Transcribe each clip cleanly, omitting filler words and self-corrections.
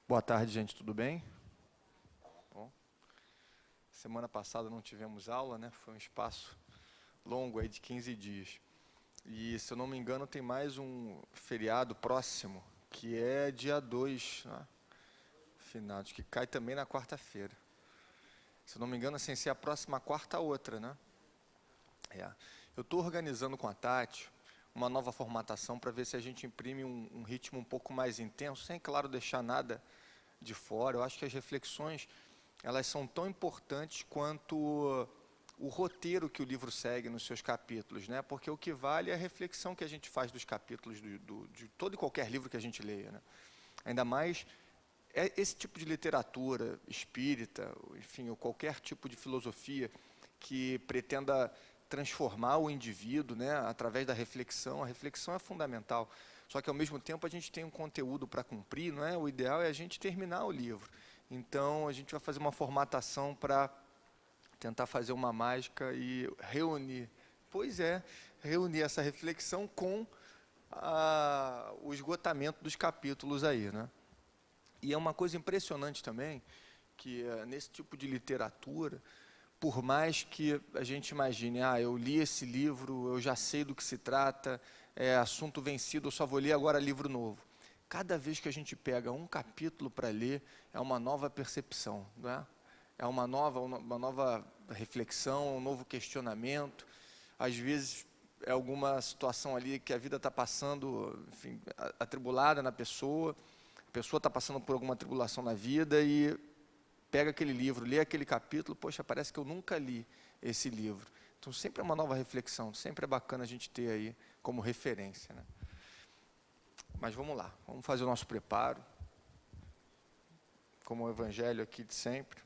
Boa tarde, gente, tudo bem? Bom, semana passada não tivemos aula, né? Foi um espaço longo aí de 15 dias. E, se eu não me engano, tem mais um feriado próximo, que é dia 2, né? Finados, que cai também na quarta-feira. Se eu não me engano, sem ser a próxima quarta, a outra, né? Eu estou organizando com a Tati uma nova formatação para ver se a gente imprime um ritmo um pouco mais intenso, sem, claro, deixar nada de fora. Eu acho que as reflexões, elas são tão importantes quanto o roteiro que o livro segue nos seus capítulos, né? Porque o que vale é a reflexão que a gente faz dos capítulos de todo e qualquer livro que a gente leia, né? Ainda mais esse tipo de literatura espírita, enfim, ou qualquer tipo de filosofia que pretenda transformar o indivíduo, né, através da reflexão. A reflexão é fundamental. Só que, ao mesmo tempo, a gente tem um conteúdo para cumprir, não é? O ideal é a gente terminar o livro. Então, a gente vai fazer uma formatação para tentar fazer uma mágica e reunir. Pois é, reunir essa reflexão com o esgotamento dos capítulos aí, né? E é uma coisa impressionante também, que nesse tipo de literatura, por mais que a gente imagine, eu li esse livro, eu já sei do que se trata, é assunto vencido, eu só vou ler agora livro novo. Cada vez que a gente pega um capítulo para ler, é uma nova percepção, não é? É uma nova reflexão, um novo questionamento. Às vezes é alguma situação ali que a vida está passando, enfim, atribulada na pessoa, a pessoa está passando por alguma tribulação na vida e pega aquele livro, lê aquele capítulo, poxa, parece que eu nunca li esse livro. Então, sempre é uma nova reflexão, sempre é bacana a gente ter aí como referência, né? Mas vamos lá, vamos fazer o nosso preparo, como o evangelho aqui de sempre.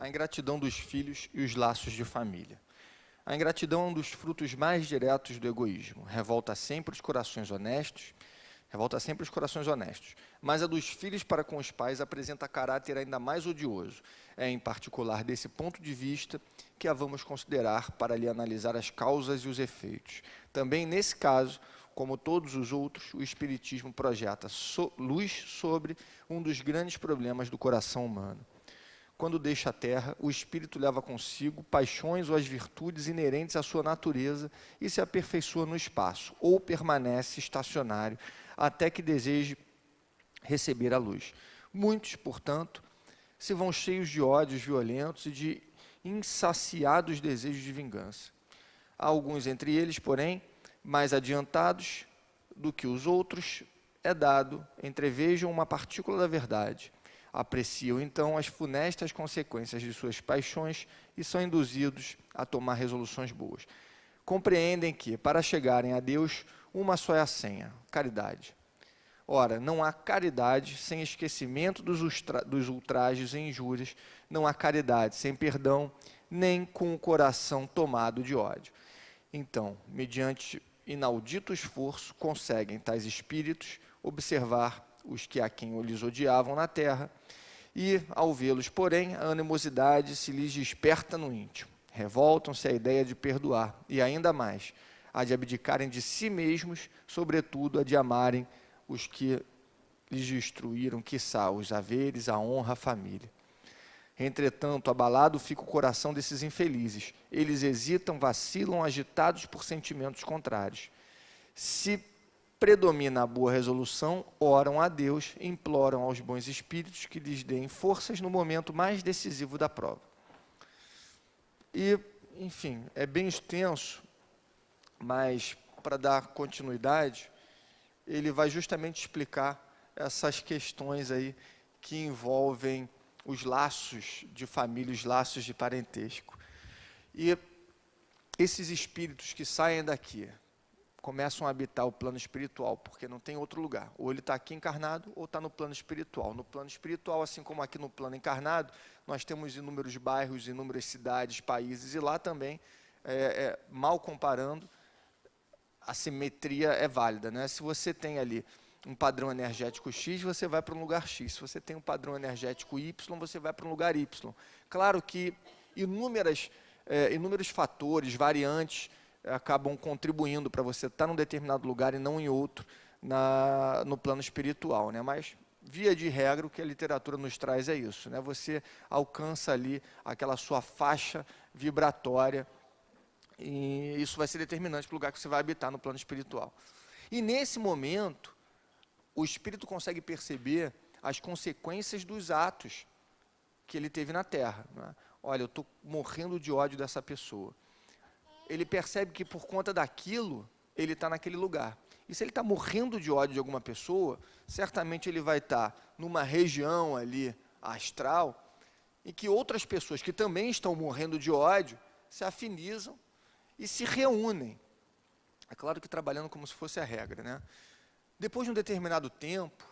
A ingratidão dos filhos e os laços de família. A ingratidão é um dos frutos mais diretos do egoísmo. Revolta sempre os corações honestos, mas a dos filhos para com os pais apresenta caráter ainda mais odioso. É, em particular, desse ponto de vista que a vamos considerar para lhe analisar as causas e os efeitos. Também, nesse caso, como todos os outros, o Espiritismo projeta luz sobre um dos grandes problemas do coração humano. Quando deixa a terra, o espírito leva consigo paixões ou as virtudes inerentes à sua natureza e se aperfeiçoa no espaço, ou permanece estacionário até que deseje receber a luz. Muitos, portanto, se vão cheios de ódios violentos e de insaciados desejos de vingança. Há alguns entre eles, porém, mais adiantados do que os outros, é dado, entrevejam uma partícula da verdade. Apreciam, então, as funestas consequências de suas paixões e são induzidos a tomar resoluções boas. Compreendem que, para chegarem a Deus, uma só é a senha: caridade. Ora, não há caridade sem esquecimento dos ultrajes e injúrias, não há caridade sem perdão, nem com o coração tomado de ódio. Então, mediante inaudito esforço, conseguem tais espíritos observar os que a quem lhes odiavam na terra, e, ao vê-los, porém, a animosidade se lhes desperta no íntimo. Revoltam-se à ideia de perdoar, e ainda mais, a de abdicarem de si mesmos, sobretudo a de amarem os que lhes destruíram, quiçá, os haveres, a honra, a família. Entretanto, abalado fica o coração desses infelizes. Eles hesitam, vacilam, agitados por sentimentos contrários. Se predomina a boa resolução, oram a Deus, imploram aos bons espíritos que lhes deem forças no momento mais decisivo da prova. E, enfim, é bem extenso, mas, para dar continuidade, ele vai justamente explicar essas questões aí que envolvem os laços de família, os laços de parentesco. E esses espíritos que saem daqui começam a habitar o plano espiritual, porque não tem outro lugar. Ou ele está aqui encarnado, ou está no plano espiritual. No plano espiritual, assim como aqui no plano encarnado, nós temos inúmeros bairros, inúmeras cidades, países, e lá também, mal comparando, a simetria é válida, né? Se você tem ali um padrão energético X, você vai para um lugar X. Se você tem um padrão energético Y, você vai para um lugar Y. Claro que inúmeros fatores, variantes, acabam contribuindo para você estar num determinado lugar e não em outro, no plano espiritual, né? Mas, via de regra, o que a literatura nos traz é isso, né? Você alcança ali aquela sua faixa vibratória e isso vai ser determinante para o lugar que você vai habitar no plano espiritual. E nesse momento, o espírito consegue perceber as consequências dos atos que ele teve na Terra, né? Olha, eu estou morrendo de ódio dessa pessoa. Ele percebe que por conta daquilo, ele está naquele lugar. E se ele está morrendo de ódio de alguma pessoa, certamente ele vai estar numa região ali astral, em que outras pessoas que também estão morrendo de ódio se afinizam e se reúnem. É claro que trabalhando como se fosse a regra, né? Depois de um determinado tempo,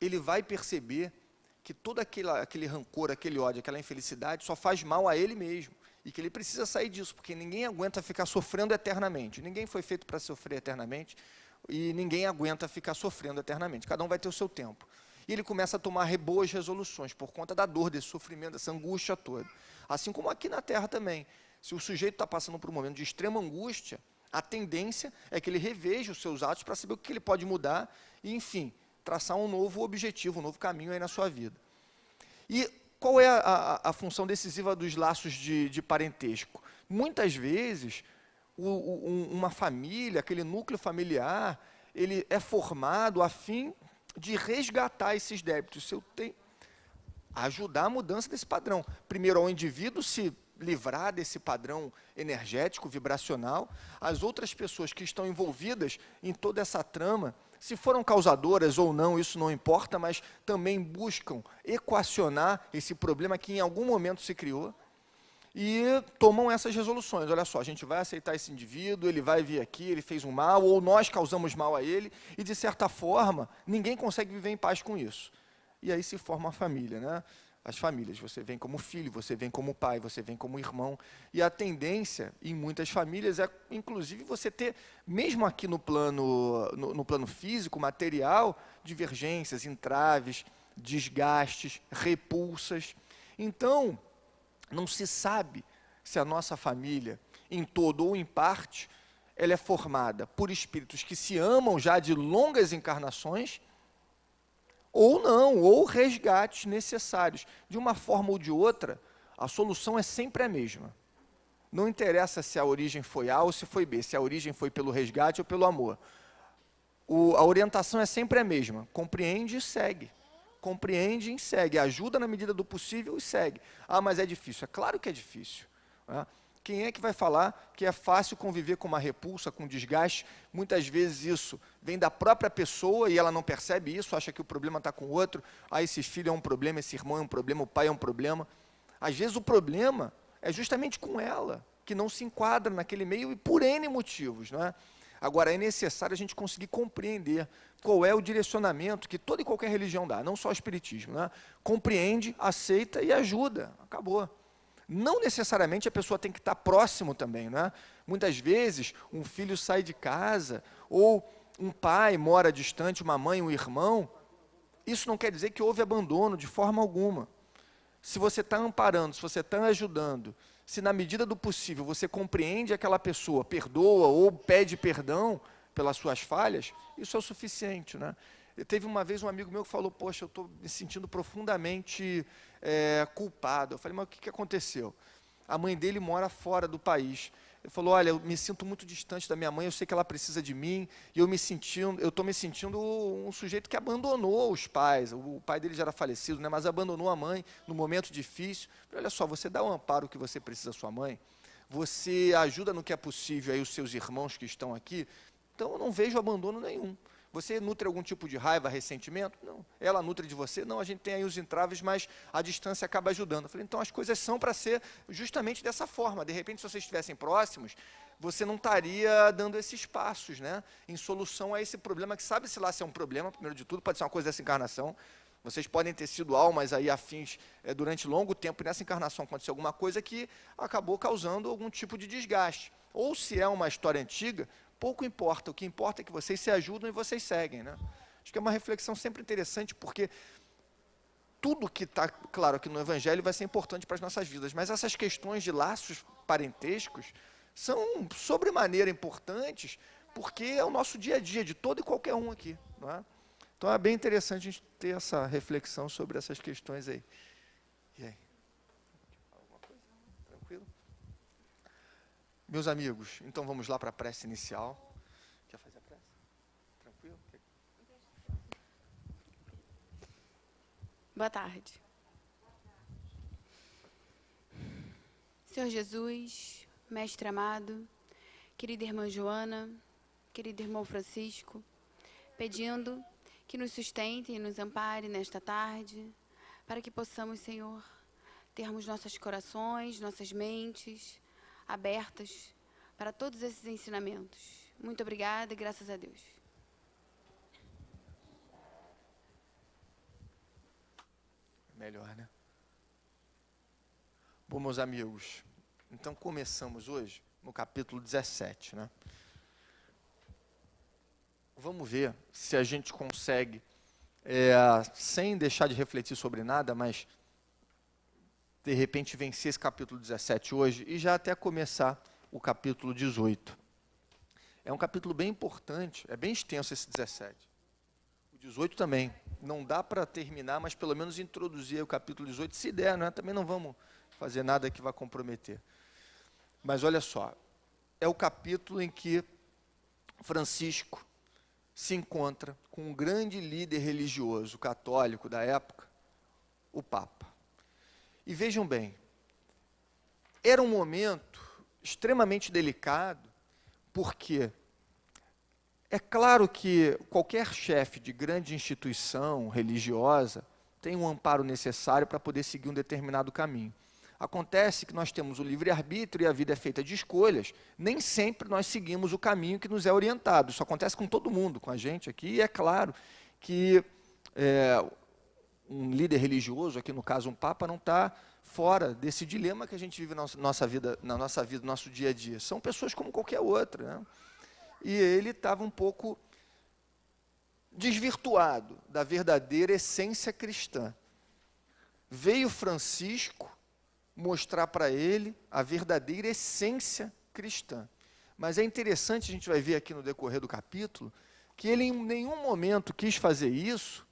ele vai perceber que todo aquele rancor, aquele ódio, aquela infelicidade só faz mal a ele mesmo. E que ele precisa sair disso, porque ninguém aguenta ficar sofrendo eternamente. Ninguém foi feito para sofrer eternamente e ninguém aguenta ficar sofrendo eternamente. Cada um vai ter o seu tempo. E ele começa a tomar boas resoluções por conta da dor, desse sofrimento, dessa angústia toda. Assim como aqui na Terra também. Se o sujeito está passando por um momento de extrema angústia, a tendência é que ele reveja os seus atos para saber o que ele pode mudar e, enfim, traçar um novo objetivo, um novo caminho aí na sua vida. E qual é a função decisiva dos laços de parentesco? Muitas vezes, uma família, aquele núcleo familiar, ele é formado a fim de resgatar esses débitos. Se eu tenho, ajudar a mudança desse padrão. Primeiro, ao indivíduo se livrar desse padrão energético, vibracional. As outras pessoas que estão envolvidas em toda essa trama, se foram causadoras ou não, isso não importa, mas também buscam equacionar esse problema que em algum momento se criou e tomam essas resoluções. Olha só, a gente vai aceitar esse indivíduo, ele vai vir aqui, ele fez um mal, ou nós causamos mal a ele, e de certa forma, ninguém consegue viver em paz com isso. E aí se forma a família, né? As famílias, você vem como filho, você vem como pai, você vem como irmão. E a tendência, em muitas famílias, é, inclusive, você ter, mesmo aqui no plano físico, material, divergências, entraves, desgastes, repulsas. Então, não se sabe se a nossa família, em todo ou em parte, ela é formada por espíritos que se amam já de longas encarnações, ou não, ou resgates necessários. De uma forma ou de outra, a solução é sempre a mesma. Não interessa se a origem foi A ou se foi B, se a origem foi pelo resgate ou pelo amor. A orientação é sempre a mesma. Compreende e segue. Compreende e segue. Ajuda na medida do possível e segue. Ah, mas é difícil. É claro que é difícil, né? Quem é que vai falar que é fácil conviver com uma repulsa, com desgaste? Muitas vezes isso vem da própria pessoa e ela não percebe isso, acha que o problema está com o outro. Ah, esse filho é um problema, esse irmão é um problema, o pai é um problema. Às vezes o problema é justamente com ela, que não se enquadra naquele meio e por N motivos, não é? Agora, é necessário a gente conseguir compreender qual é o direcionamento que toda e qualquer religião dá, não só o espiritismo, né? Compreende, aceita e ajuda. Acabou. Não necessariamente a pessoa tem que estar próximo também, né? Muitas vezes um filho sai de casa, ou um pai mora distante, uma mãe, um irmão. Isso não quer dizer que houve abandono de forma alguma. Se você está amparando, se você está ajudando, se na medida do possível você compreende aquela pessoa, perdoa ou pede perdão pelas suas falhas, isso é o suficiente, né? Teve uma vez um amigo meu que falou, poxa, eu estou me sentindo profundamente culpado. Eu falei, mas o que aconteceu? A mãe dele mora fora do país. Ele falou, olha, eu me sinto muito distante da minha mãe, eu sei que ela precisa de mim, e eu estou me sentindo um sujeito que abandonou os pais. O pai dele já era falecido, né, mas abandonou a mãe no momento difícil. Eu falei, olha só, você dá o amparo que você precisa à sua mãe, você ajuda no que é possível aí os seus irmãos que estão aqui, então eu não vejo abandono nenhum. Você nutre algum tipo de raiva, ressentimento? Não. Ela nutre de você? Não, a gente tem aí os entraves, mas a distância acaba ajudando. Eu falei, então as coisas são para ser justamente dessa forma. De repente, se vocês estivessem próximos, você não estaria dando esses passos, né, em solução a esse problema, que sabe-se lá se é um problema, primeiro de tudo, pode ser uma coisa dessa encarnação. Vocês podem ter sido almas aí afins durante longo tempo, e nessa encarnação aconteceu alguma coisa que acabou causando algum tipo de desgaste. Ou se é uma história antiga, pouco importa, o que importa é que vocês se ajudam e vocês seguem, né? Acho que é uma reflexão sempre interessante, porque tudo que está, claro, aqui no Evangelho vai ser importante para as nossas vidas, mas essas questões de laços parentescos são sobremaneira importantes, porque é o nosso dia a dia, de todo e qualquer um aqui. Não é? Então é bem interessante a gente ter essa reflexão sobre essas questões aí. E aí? Alguma coisa? Tranquilo? Meus amigos, então vamos lá para a prece inicial. Quer fazer a prece? Tranquilo? Boa tarde. Senhor Jesus, Mestre amado, querida irmã Joana, querido irmão Francisco, pedindo que nos sustente e nos ampare nesta tarde, para que possamos, Senhor, termos nossos corações, nossas mentes abertas para todos esses ensinamentos. Muito obrigada e graças a Deus. Melhor, né? Bom, meus amigos, então começamos hoje no capítulo 17, né? Vamos ver se a gente consegue, sem deixar de refletir sobre nada, mas de repente vencer esse capítulo 17 hoje e já até começar o capítulo 18. É um capítulo bem importante, é bem extenso esse 17. O 18 também. Não dá para terminar, mas pelo menos introduzir o capítulo 18, se der, né? Também não vamos fazer nada que vá comprometer. Mas olha só, é o capítulo em que Francisco se encontra com um grande líder religioso católico da época, o Papa. E vejam bem, era um momento extremamente delicado, porque é claro que qualquer chefe de grande instituição religiosa tem um amparo necessário para poder seguir um determinado caminho. Acontece que nós temos o livre-arbítrio e a vida é feita de escolhas, nem sempre nós seguimos o caminho que nos é orientado. Isso acontece com todo mundo, com a gente aqui, e é claro que um líder religioso, aqui no caso um papa, não está fora desse dilema que a gente vive na nossa vida, no nosso dia a dia. São pessoas como qualquer outra, né? E ele estava um pouco desvirtuado da verdadeira essência cristã. Veio Francisco mostrar para ele a verdadeira essência cristã. Mas é interessante, a gente vai ver aqui no decorrer do capítulo, que ele em nenhum momento quis fazer isso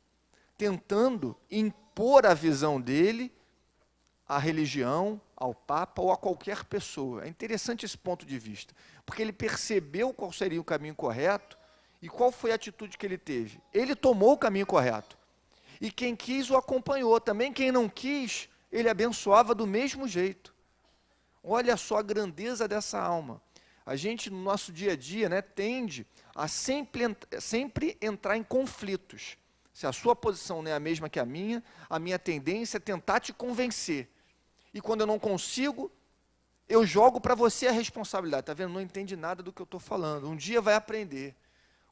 tentando impor a visão dele à religião, ao Papa ou a qualquer pessoa. É interessante esse ponto de vista, porque ele percebeu qual seria o caminho correto e qual foi a atitude que ele teve. Ele tomou o caminho correto. E quem quis o acompanhou. Também quem não quis, ele abençoava do mesmo jeito. Olha só a grandeza dessa alma. A gente, no nosso dia a dia, né, tende a sempre entrar em conflitos. Se a sua posição não é a mesma que a minha tendência é tentar te convencer. E quando eu não consigo, eu jogo para você a responsabilidade. Está vendo? Não entende nada do que eu estou falando. Um dia vai aprender.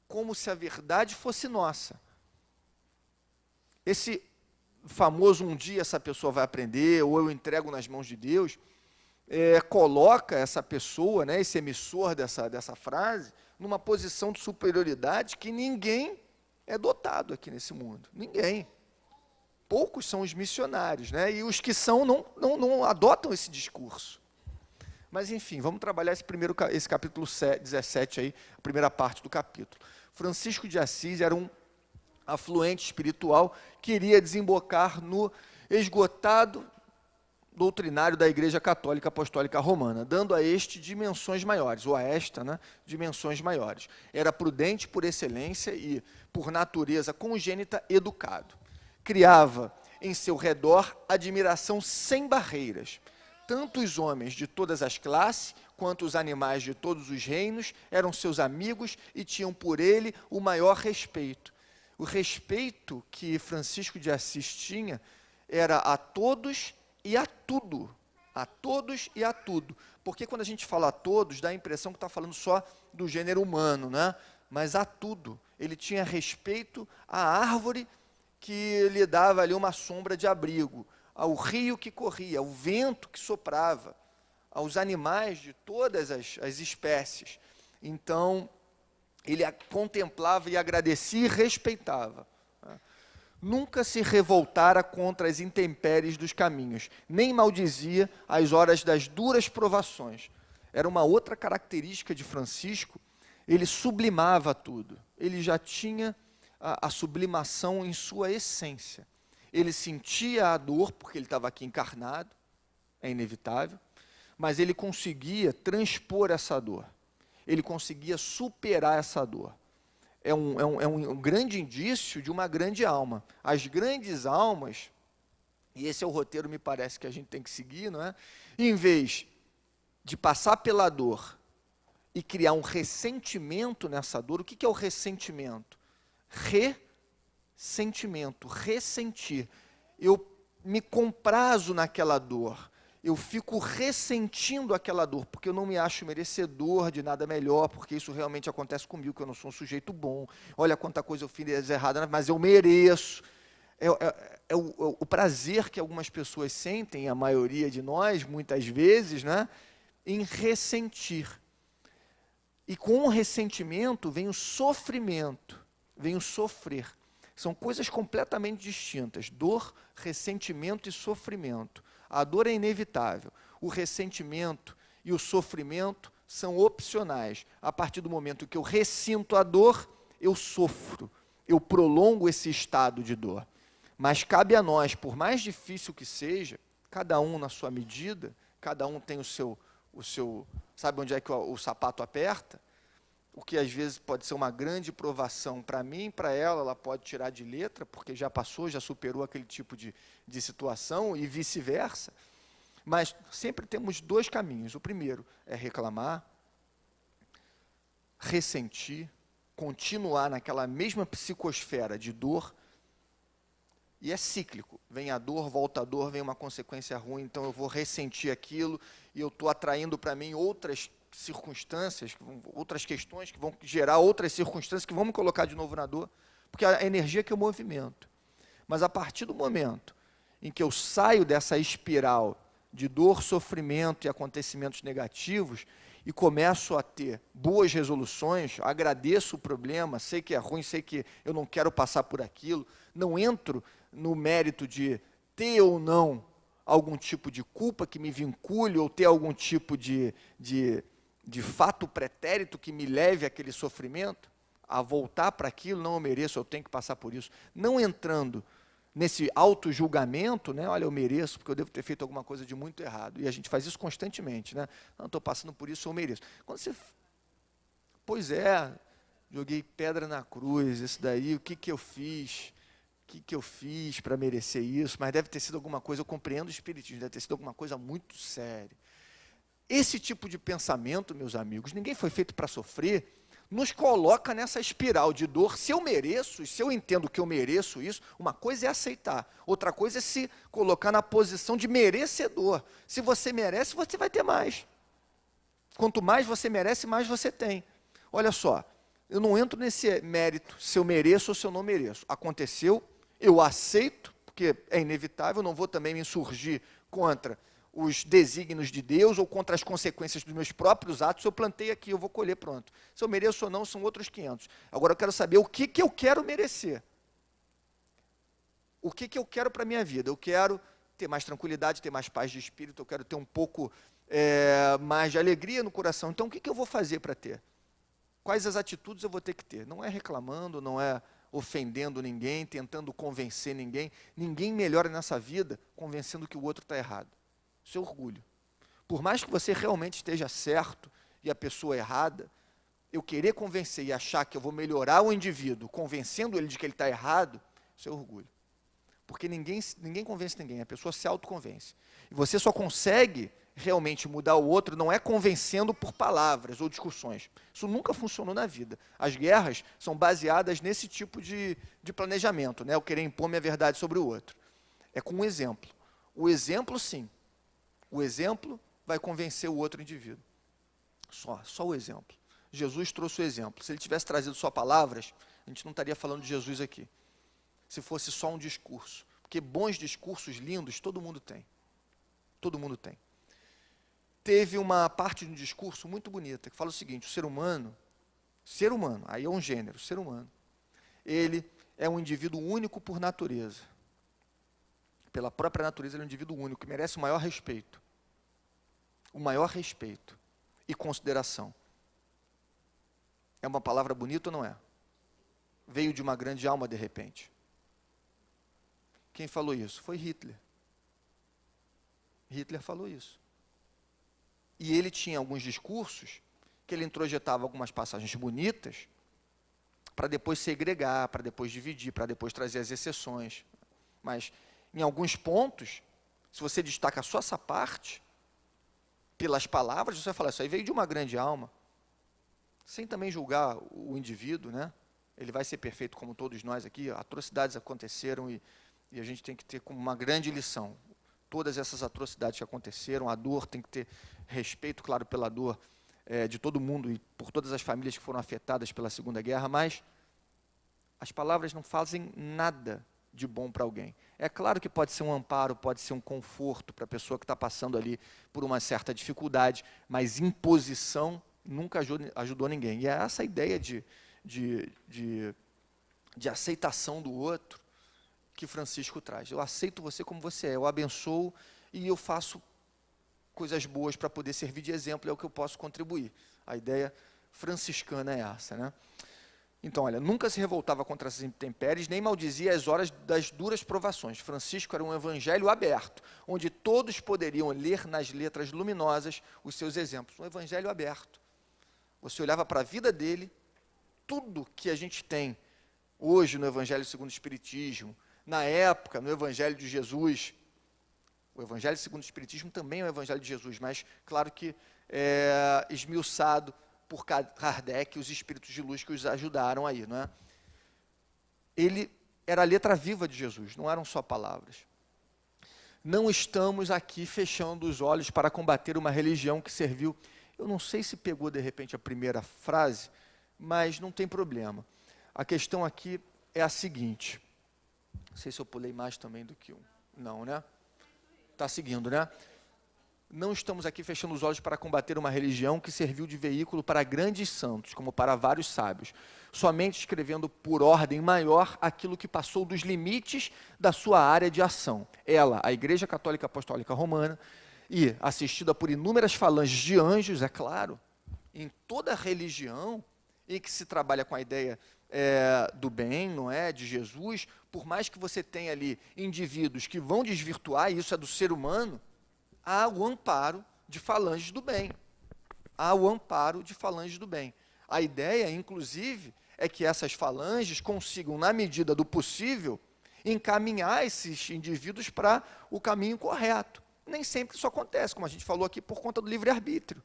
Como se a verdade fosse nossa. Esse famoso um dia essa pessoa vai aprender, ou eu entrego nas mãos de Deus, coloca essa pessoa, né, esse emissor dessa frase, numa posição de superioridade que ninguém é dotado aqui nesse mundo. Ninguém. Poucos são os missionários, né? E os que são não adotam esse discurso. Mas, enfim, vamos trabalhar esse capítulo 17, aí, a primeira parte do capítulo. Francisco de Assis era um afluente espiritual que iria desembocar no esgotado doutrinário da Igreja Católica Apostólica Romana, dando a este dimensões maiores, ou a esta, né, dimensões maiores. Era prudente por excelência e, por natureza congênita, educado. Criava em seu redor admiração sem barreiras. Tanto os homens de todas as classes, quanto os animais de todos os reinos, eram seus amigos e tinham por ele o maior respeito. O respeito que Francisco de Assis tinha era a todos e a tudo. A todos e a tudo. Porque quando a gente fala a todos, dá a impressão que está falando só do gênero humano, né? Mas a tudo. Ele tinha respeito à árvore que lhe dava ali uma sombra de abrigo, ao rio que corria, ao vento que soprava, aos animais de todas as espécies. Então, Ele a contemplava e agradecia e respeitava. Nunca se revoltara contra as intempéries dos caminhos, nem maldizia as horas das duras provações. Era uma outra característica de Francisco, ele sublimava tudo. Ele já tinha a sublimação em sua essência. Ele sentia a dor, porque ele estava aqui encarnado, é inevitável, mas ele conseguia transpor essa dor. Ele conseguia superar essa dor. É um grande indício de uma grande alma. As grandes almas, e esse é o roteiro, me parece, que a gente tem que seguir, não é? Em vez de passar pela dor e criar um ressentimento nessa dor, o que é o ressentimento? Ressentimento, ressentir. Eu me comprazo naquela dor. Eu fico ressentindo aquela dor, porque eu não me acho merecedor de nada melhor, porque isso realmente acontece comigo, que eu não sou um sujeito bom. Olha quanta coisa eu fiz errada, mas eu mereço. O prazer que algumas pessoas sentem, a maioria de nós, muitas vezes, né, em ressentir. E com o ressentimento vem o sofrimento, vem o sofrer. São coisas completamente distintas, dor, ressentimento e sofrimento. A dor é inevitável, o ressentimento e o sofrimento são opcionais. A partir do momento que eu ressinto a dor, eu sofro, eu prolongo esse estado de dor. Mas cabe a nós, por mais difícil que seja, cada um na sua medida, cada um tem o seu sabe onde é que o sapato aperta? O que às vezes pode ser uma grande provação para mim, para ela pode tirar de letra, porque já passou, já superou aquele tipo de situação e vice-versa. Mas sempre temos dois caminhos. O primeiro é reclamar, ressentir, continuar naquela mesma psicosfera de dor, e é cíclico. Vem a dor, volta a dor, vem uma consequência ruim, então eu vou ressentir aquilo e eu estou atraindo para mim outras circunstâncias, outras questões que vão gerar outras circunstâncias que vão me colocar de novo na dor, porque a energia que eu movimento. Mas a partir do momento em que eu saio dessa espiral de dor, sofrimento e acontecimentos negativos e começo a ter boas resoluções, agradeço o problema, sei que é ruim, sei que eu não quero passar por aquilo, não entro no mérito de ter ou não algum tipo de culpa que me vincule ou ter algum tipo de fato pretérito que me leve àquele sofrimento, a voltar para aquilo, não eu mereço, eu tenho que passar por isso. Não entrando nesse auto-julgamento, né? Olha, eu mereço, porque eu devo ter feito alguma coisa de muito errado. E a gente faz isso constantemente, né? Não, estou passando por isso, eu mereço. Quando você... Pois é, joguei pedra na cruz, isso daí, o que eu fiz? O que eu fiz para merecer isso? Mas deve ter sido alguma coisa, eu compreendo o espiritismo, deve ter sido alguma coisa muito séria. Esse tipo de pensamento, meus amigos, ninguém foi feito para sofrer, nos coloca nessa espiral de dor. Se eu mereço, se eu entendo que eu mereço isso, uma coisa é aceitar, outra coisa é se colocar na posição de merecedor. Se você merece, você vai ter mais. Quanto mais você merece, mais você tem. Olha só, eu não entro nesse mérito, se eu mereço ou se eu não mereço. Aconteceu, eu aceito, porque é inevitável, não vou também me insurgir contra os desígnios de Deus ou contra as consequências dos meus próprios atos. Eu plantei aqui, eu vou colher, pronto. Se eu mereço ou não, são outros 500. Agora eu quero saber o que eu quero merecer. O que eu quero para a minha vida? Eu quero ter mais tranquilidade, ter mais paz de espírito, eu quero ter um pouco mais de alegria no coração. Então, o que eu vou fazer para ter? Quais as atitudes eu vou ter que ter? Não é reclamando, não é ofendendo ninguém, tentando convencer ninguém. Ninguém melhora nessa vida convencendo que o outro está errado. Isso é orgulho. Por mais que você realmente esteja certo e a pessoa errada, eu querer convencer e achar que eu vou melhorar o indivíduo, convencendo ele de que ele está errado, isso é orgulho. Porque ninguém convence ninguém, a pessoa se autoconvence. E você só consegue realmente mudar o outro, não é convencendo por palavras ou discussões. Isso nunca funcionou na vida. As guerras são baseadas nesse tipo de planejamento, né? Eu querer impor minha verdade sobre o outro. É com um exemplo. O exemplo, sim. O exemplo vai convencer o outro indivíduo. Só o exemplo. Jesus trouxe o exemplo. Se ele tivesse trazido só palavras, a gente não estaria falando de Jesus aqui. Se fosse só um discurso. Porque bons discursos lindos, todo mundo tem. Todo mundo tem. Teve uma parte de um discurso muito bonita, que fala o seguinte: o ser humano, Ser humano, aí é um gênero, ser humano. Ele é um indivíduo único por natureza. Pela própria natureza, ele é um indivíduo único, que merece o maior respeito. O maior respeito e consideração. É uma palavra bonita ou não é? Veio de uma grande alma, de repente. Quem falou isso? Foi Hitler. Hitler falou isso. E ele tinha alguns discursos que ele introjetava algumas passagens bonitas para depois segregar, para depois dividir, para depois trazer as exceções. Mas, em alguns pontos, se você destaca só essa parte, pelas palavras, você vai falar, isso aí veio de uma grande alma. Sem também julgar o indivíduo, né? Ele vai ser perfeito como todos nós aqui, atrocidades aconteceram e a gente tem que ter como uma grande lição. Todas essas atrocidades que aconteceram, a dor, tem que ter respeito, claro, pela dor de todo mundo e por todas as famílias que foram afetadas pela Segunda Guerra, mas as palavras não fazem nada de bom para alguém. É claro que pode ser um amparo, pode ser um conforto para a pessoa que está passando ali por uma certa dificuldade, mas imposição nunca ajudou ninguém. E é essa ideia de aceitação do outro que Francisco traz. Eu aceito você como você é, eu abençoo e eu faço coisas boas para poder servir de exemplo, é o que eu posso contribuir. A ideia franciscana é essa, né? Então, olha, nunca se revoltava contra as intempéries, nem maldizia as horas das duras provações. Francisco era um evangelho aberto, onde todos poderiam ler nas letras luminosas os seus exemplos. Um evangelho aberto. Você olhava para a vida dele, tudo que a gente tem hoje no Evangelho segundo o Espiritismo, na época, no Evangelho de Jesus. O Evangelho segundo o Espiritismo também é o Evangelho de Jesus, mas claro que é esmiuçado por Kardec e os espíritos de luz que os ajudaram aí, não é? Ele era a letra viva de Jesus, não eram só palavras. Não estamos aqui fechando os olhos para combater uma religião que serviu. Eu não sei se pegou de repente a primeira frase, mas não tem problema. A questão aqui é a seguinte. Não sei se eu pulei mais também do que um. Não, né? Está seguindo, né? Não estamos aqui fechando os olhos para combater uma religião que serviu de veículo para grandes santos, como para vários sábios, somente escrevendo por ordem maior aquilo que passou dos limites da sua área de ação. Ela, a Igreja Católica Apostólica Romana, e assistida por inúmeras falanges de anjos, é claro, em toda religião em que se trabalha com a ideia do bem, não é, de Jesus, por mais que você tenha ali indivíduos que vão desvirtuar, e isso é do ser humano, há o amparo de falanges do bem. Há o amparo de falanges do bem. A ideia, inclusive, é que essas falanges consigam, na medida do possível, encaminhar esses indivíduos para o caminho correto. Nem sempre isso acontece, como a gente falou aqui, por conta do livre-arbítrio.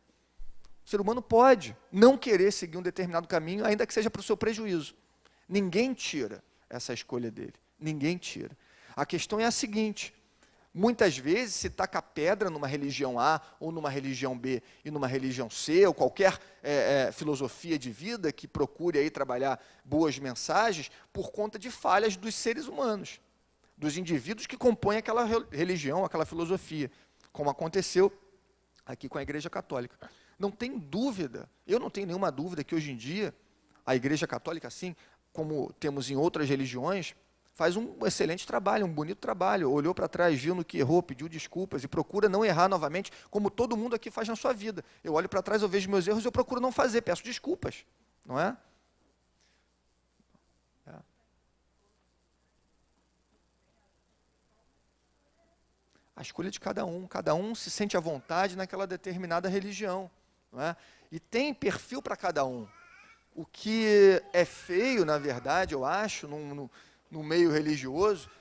O ser humano pode não querer seguir um determinado caminho, ainda que seja para o seu prejuízo. Ninguém tira essa escolha dele. Ninguém tira. A questão é a seguinte: muitas vezes se taca pedra numa religião A, ou numa religião B, e numa religião C, ou qualquer filosofia de vida que procure aí trabalhar boas mensagens, por conta de falhas dos seres humanos, dos indivíduos que compõem aquela religião, aquela filosofia, como aconteceu aqui com a Igreja Católica. Não tem dúvida, eu não tenho nenhuma dúvida que hoje em dia a Igreja Católica, assim como temos em outras religiões, faz um excelente trabalho, um bonito trabalho. Olhou para trás, viu no que errou, pediu desculpas e procura não errar novamente, como todo mundo aqui faz na sua vida. Eu olho para trás, eu vejo meus erros, eu procuro não fazer, peço desculpas, não é? A escolha de cada um se sente à vontade naquela determinada religião, não é? E tem perfil para cada um. O que é feio, na verdade, eu acho, no meio religioso,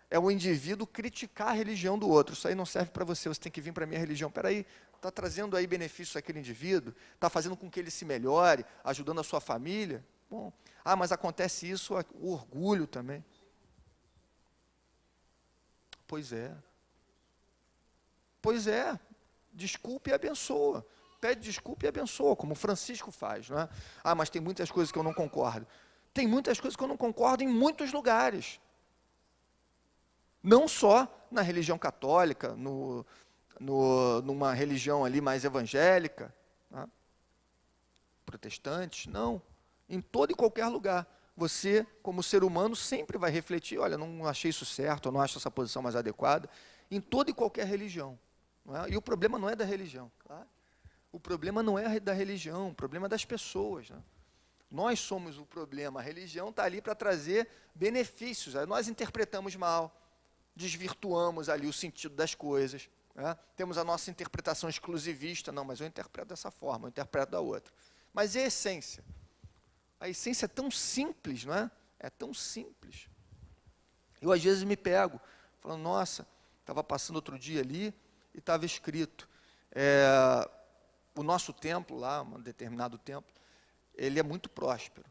é o indivíduo criticar a religião do outro. Isso aí não serve para você, você tem que vir para a minha religião. Espera aí, está trazendo aí benefícios àquele indivíduo? Está fazendo com que ele se melhore, ajudando a sua família? Bom, mas acontece isso, o orgulho também. Pois é. Pois é, desculpe e abençoa. Pede desculpa e abençoa, como Francisco faz, não é? Mas tem muitas coisas que eu não concordo. Tem muitas coisas que eu não concordo em muitos lugares. Não só na religião católica, numa religião ali mais evangélica, né? Protestantes, não. Em todo e qualquer lugar. Você, como ser humano, sempre vai refletir, olha, não achei isso certo, eu não acho essa posição mais adequada, em toda e qualquer religião. Não é? E o problema não é da religião. Claro. O problema não é da religião, o problema é das pessoas. Né? Nós somos o problema. A religião está ali para trazer benefícios. Aí nós interpretamos mal, desvirtuamos ali o sentido das coisas. Né? Temos a nossa interpretação exclusivista. Não, mas eu interpreto dessa forma, eu interpreto da outra. Mas e a essência? A essência é tão simples, não é? É tão simples. Eu, às vezes, me pego, falando, nossa, estava passando outro dia ali e estava escrito, o nosso templo lá, um determinado templo, ele é muito próspero.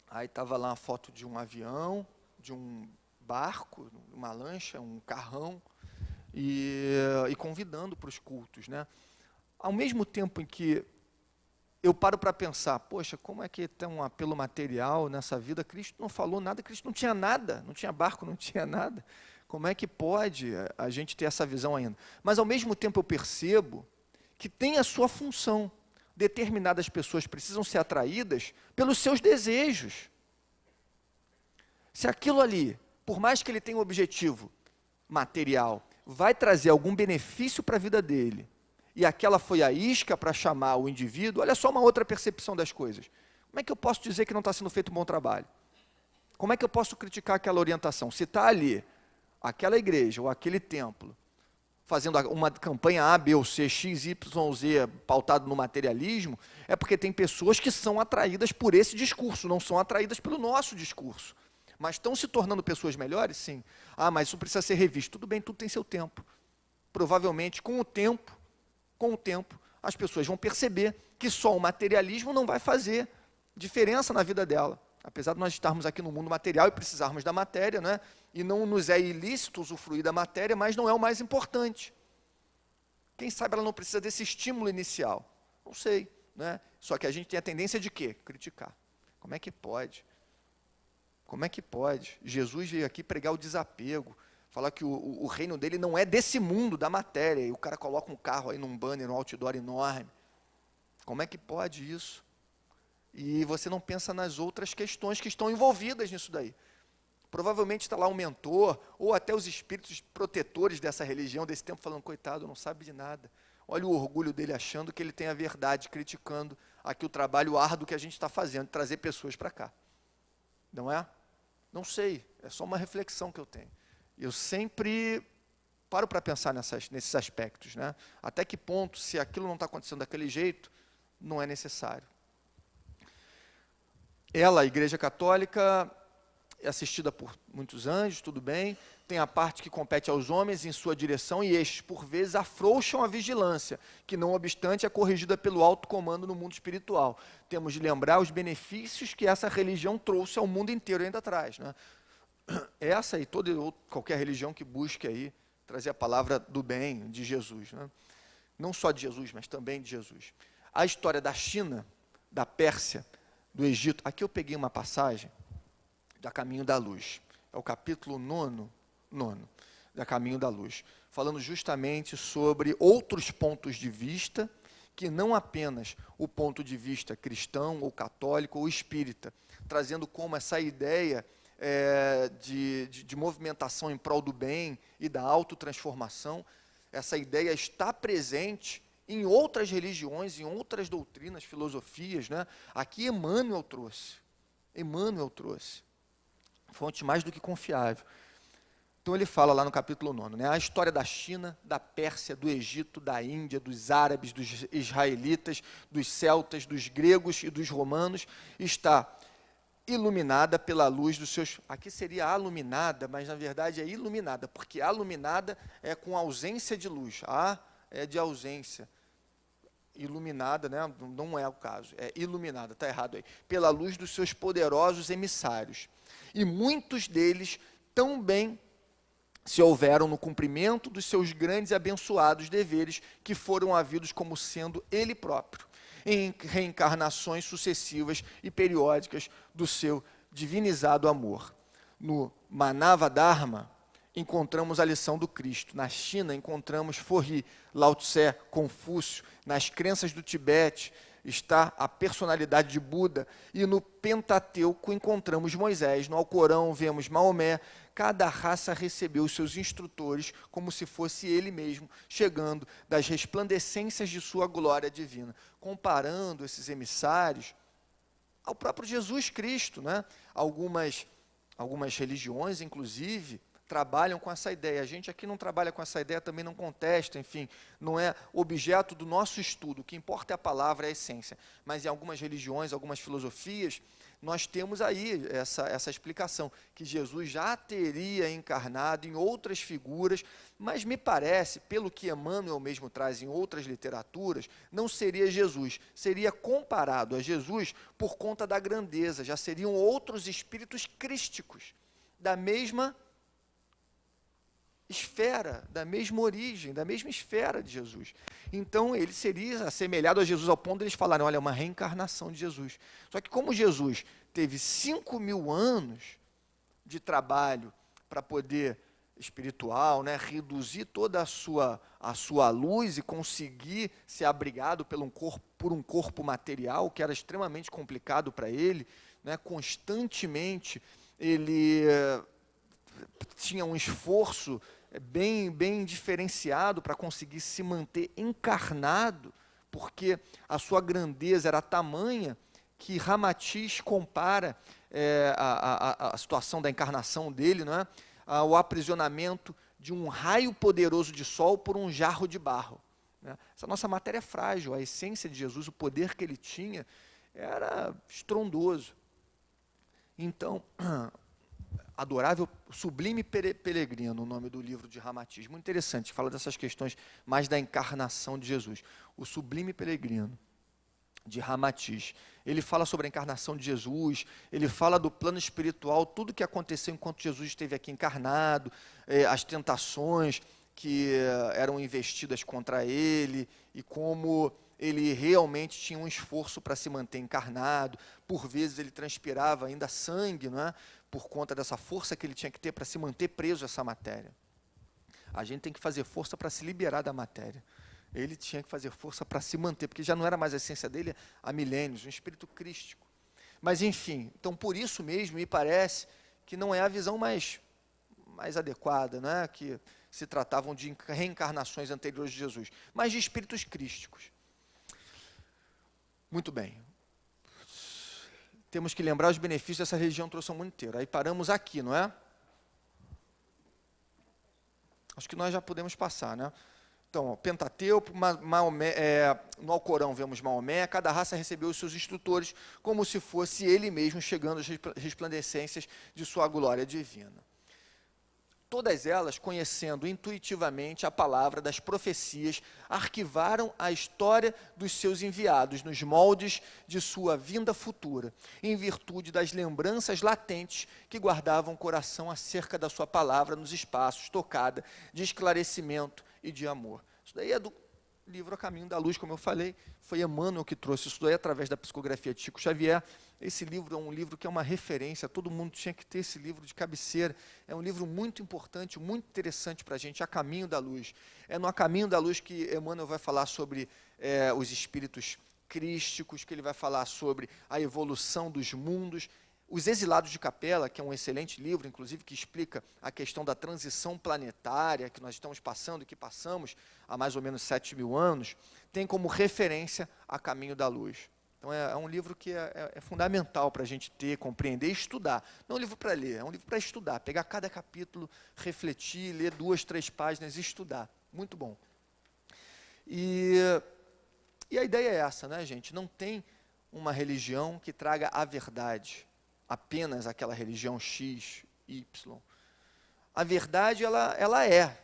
Aí estava lá uma foto de um avião, de um barco, uma lancha, um carrão, e convidando para os cultos. Né? Ao mesmo tempo em que eu paro para pensar, poxa, como é que tem um apelo material nessa vida? Cristo não falou nada, Cristo não tinha nada, não tinha barco, não tinha nada. Como é que pode a gente ter essa visão ainda? Mas, ao mesmo tempo, eu percebo que tem a sua função. Determinadas pessoas precisam ser atraídas pelos seus desejos. Se aquilo ali, por mais que ele tenha um objetivo material, vai trazer algum benefício para a vida dele, e aquela foi a isca para chamar o indivíduo, olha só uma outra percepção das coisas. Como é que eu posso dizer que não está sendo feito um bom trabalho? Como é que eu posso criticar aquela orientação? Se está ali, aquela igreja ou aquele templo, fazendo uma campanha A, B ou C, X, Y, Z, pautado no materialismo, é porque tem pessoas que são atraídas por esse discurso, não são atraídas pelo nosso discurso. Mas estão se tornando pessoas melhores? Sim. Ah, mas isso precisa ser revisto. Tudo bem, tudo tem seu tempo. Provavelmente, com o tempo, as pessoas vão perceber que só o materialismo não vai fazer diferença na vida dela. Apesar de nós estarmos aqui no mundo material e precisarmos da matéria, né? E não nos é ilícito usufruir da matéria, mas não é o mais importante. Quem sabe ela não precisa desse estímulo inicial? Não sei. Né? Só que a gente tem a tendência de quê? Criticar. Como é que pode? Como é que pode? Jesus veio aqui pregar o desapego, falar que o reino dele não é desse mundo, da matéria, e o cara coloca um carro aí num banner, num outdoor enorme. Como é que pode isso? E você não pensa nas outras questões que estão envolvidas nisso daí. Provavelmente está lá um mentor, ou até os espíritos protetores dessa religião, desse tempo, falando, coitado, não sabe de nada. Olha o orgulho dele achando que ele tem a verdade, criticando aqui o trabalho árduo que a gente está fazendo, trazer pessoas para cá. Não é? Não sei, é só uma reflexão que eu tenho. Eu sempre paro para pensar nesses aspectos. Né? Até que ponto, se aquilo não está acontecendo daquele jeito, não é necessário. Ela, a Igreja Católica, é assistida por muitos anjos, tudo bem, tem a parte que compete aos homens em sua direção, e estes, por vezes, afrouxam a vigilância, que, não obstante, é corrigida pelo alto comando no mundo espiritual. Temos de lembrar os benefícios que essa religião trouxe ao mundo inteiro ainda atrás. Né? Essa e qualquer religião que busque aí trazer a palavra do bem de Jesus. Né? Não só de Jesus, mas também de Jesus. A história da China, da Pérsia, do Egito, aqui eu peguei uma passagem da Caminho da Luz. É o capítulo 9 da Caminho da Luz, falando justamente sobre outros pontos de vista, que não apenas o ponto de vista cristão, ou católico, ou espírita, trazendo como essa ideia de movimentação em prol do bem e da autotransformação, essa ideia está presente em outras religiões, em outras doutrinas, filosofias. Né? Aqui Emmanuel trouxe, fonte mais do que confiável. Então ele fala lá no capítulo 9, né, a história da China, da Pérsia, do Egito, da Índia, dos árabes, dos israelitas, dos celtas, dos gregos e dos romanos, está iluminada pela luz dos seus... Aqui seria aluminada, mas na verdade é iluminada, porque aluminada é com ausência de luz. A é de ausência. Iluminada, né? Não é o caso, é iluminada, está errado aí. Pela luz dos seus poderosos emissários. E muitos deles também se houveram no cumprimento dos seus grandes e abençoados deveres, que foram havidos como sendo ele próprio, em reencarnações sucessivas e periódicas do seu divinizado amor. No Manava Dharma, encontramos a lição do Cristo. Na China, encontramos Forri, Lao Tse, Confúcio. Nas crenças do Tibete, está a personalidade de Buda, e no Pentateuco encontramos Moisés, no Alcorão vemos Maomé. Cada raça recebeu os seus instrutores como se fosse ele mesmo, chegando das resplandecências de sua glória divina, comparando esses emissários ao próprio Jesus Cristo, né? Algumas religiões, inclusive, trabalham com essa ideia. A gente aqui não trabalha com essa ideia, também não contesta, enfim, não é objeto do nosso estudo. O que importa é a palavra, é a essência. Mas em algumas religiões, algumas filosofias, nós temos aí essa explicação, que Jesus já teria encarnado em outras figuras, mas me parece, pelo que Emmanuel mesmo traz em outras literaturas, não seria Jesus, seria comparado a Jesus por conta da grandeza, já seriam outros espíritos crísticos, da mesma esfera, da mesma origem, da mesma esfera de Jesus. Então, ele seria assemelhado a Jesus ao ponto de eles falarem, olha, é uma reencarnação de Jesus. Só que como Jesus teve 5.000 anos de trabalho para poder, espiritual, né, reduzir toda a sua luz e conseguir ser abrigado por um corpo material, que era extremamente complicado para ele, né, constantemente ele tinha um esforço bem diferenciado para conseguir se manter encarnado, porque a sua grandeza era tamanha que Ramatiz compara a situação da encarnação dele, não é? Ao aprisionamento de um raio poderoso de sol por um jarro de barro, né? Essa nossa matéria é frágil, a essência de Jesus, o poder que ele tinha, era estrondoso. Então, Adorável, Sublime Peregrino, o nome do livro de Ramatiz, muito interessante, que fala dessas questões mais da encarnação de Jesus. O Sublime Peregrino, de Ramatiz, ele fala sobre a encarnação de Jesus, ele fala do plano espiritual, tudo que aconteceu enquanto Jesus esteve aqui encarnado, as tentações que eram investidas contra ele, e como ele realmente tinha um esforço para se manter encarnado, por vezes ele transpirava ainda sangue, não é? Por conta dessa força que ele tinha que ter para se manter preso a essa matéria. A gente tem que fazer força para se liberar da matéria. Ele tinha que fazer força para se manter, porque já não era mais a essência dele há milênios, um espírito crístico. Mas, enfim, então por isso mesmo me parece que não é a visão mais adequada, né? Que se tratavam de reencarnações anteriores de Jesus, mas de espíritos crísticos. Muito bem. Temos que lembrar os benefícios dessa religião trouxe ao mundo inteiro. Aí paramos aqui, não é? Acho que nós já podemos passar, né? Então, Pentateuco, no Alcorão vemos Maomé, cada raça recebeu os seus instrutores, como se fosse ele mesmo chegando às resplandecências de sua glória divina. Todas elas, conhecendo intuitivamente a palavra das profecias, arquivaram a história dos seus enviados nos moldes de sua vinda futura, em virtude das lembranças latentes que guardavam o coração acerca da sua palavra nos espaços, tocada de esclarecimento e de amor. Isso daí é do livro A Caminho da Luz, como eu falei, foi Emmanuel que trouxe isso daí através da psicografia de Chico Xavier. Esse livro é um livro que é uma referência, todo mundo tinha que ter esse livro de cabeceira. É um livro muito importante, muito interessante para a gente, A Caminho da Luz. É no A Caminho da Luz que Emmanuel vai falar sobre os espíritos crísticos, que ele vai falar sobre a evolução dos mundos. Os Exilados de Capela, que é um excelente livro, inclusive, que explica a questão da transição planetária que nós estamos passando e que passamos há mais ou menos 7.000 anos, tem como referência A Caminho da Luz. Então, é um livro que é fundamental para a gente ter, compreender e estudar. Não é um livro para ler, é um livro para estudar. Pegar cada capítulo, refletir, ler 2, 3 páginas e estudar. Muito bom. E a ideia é essa, né, gente? Não tem uma religião que traga a verdade, apenas aquela religião X, Y. A verdade, ela é.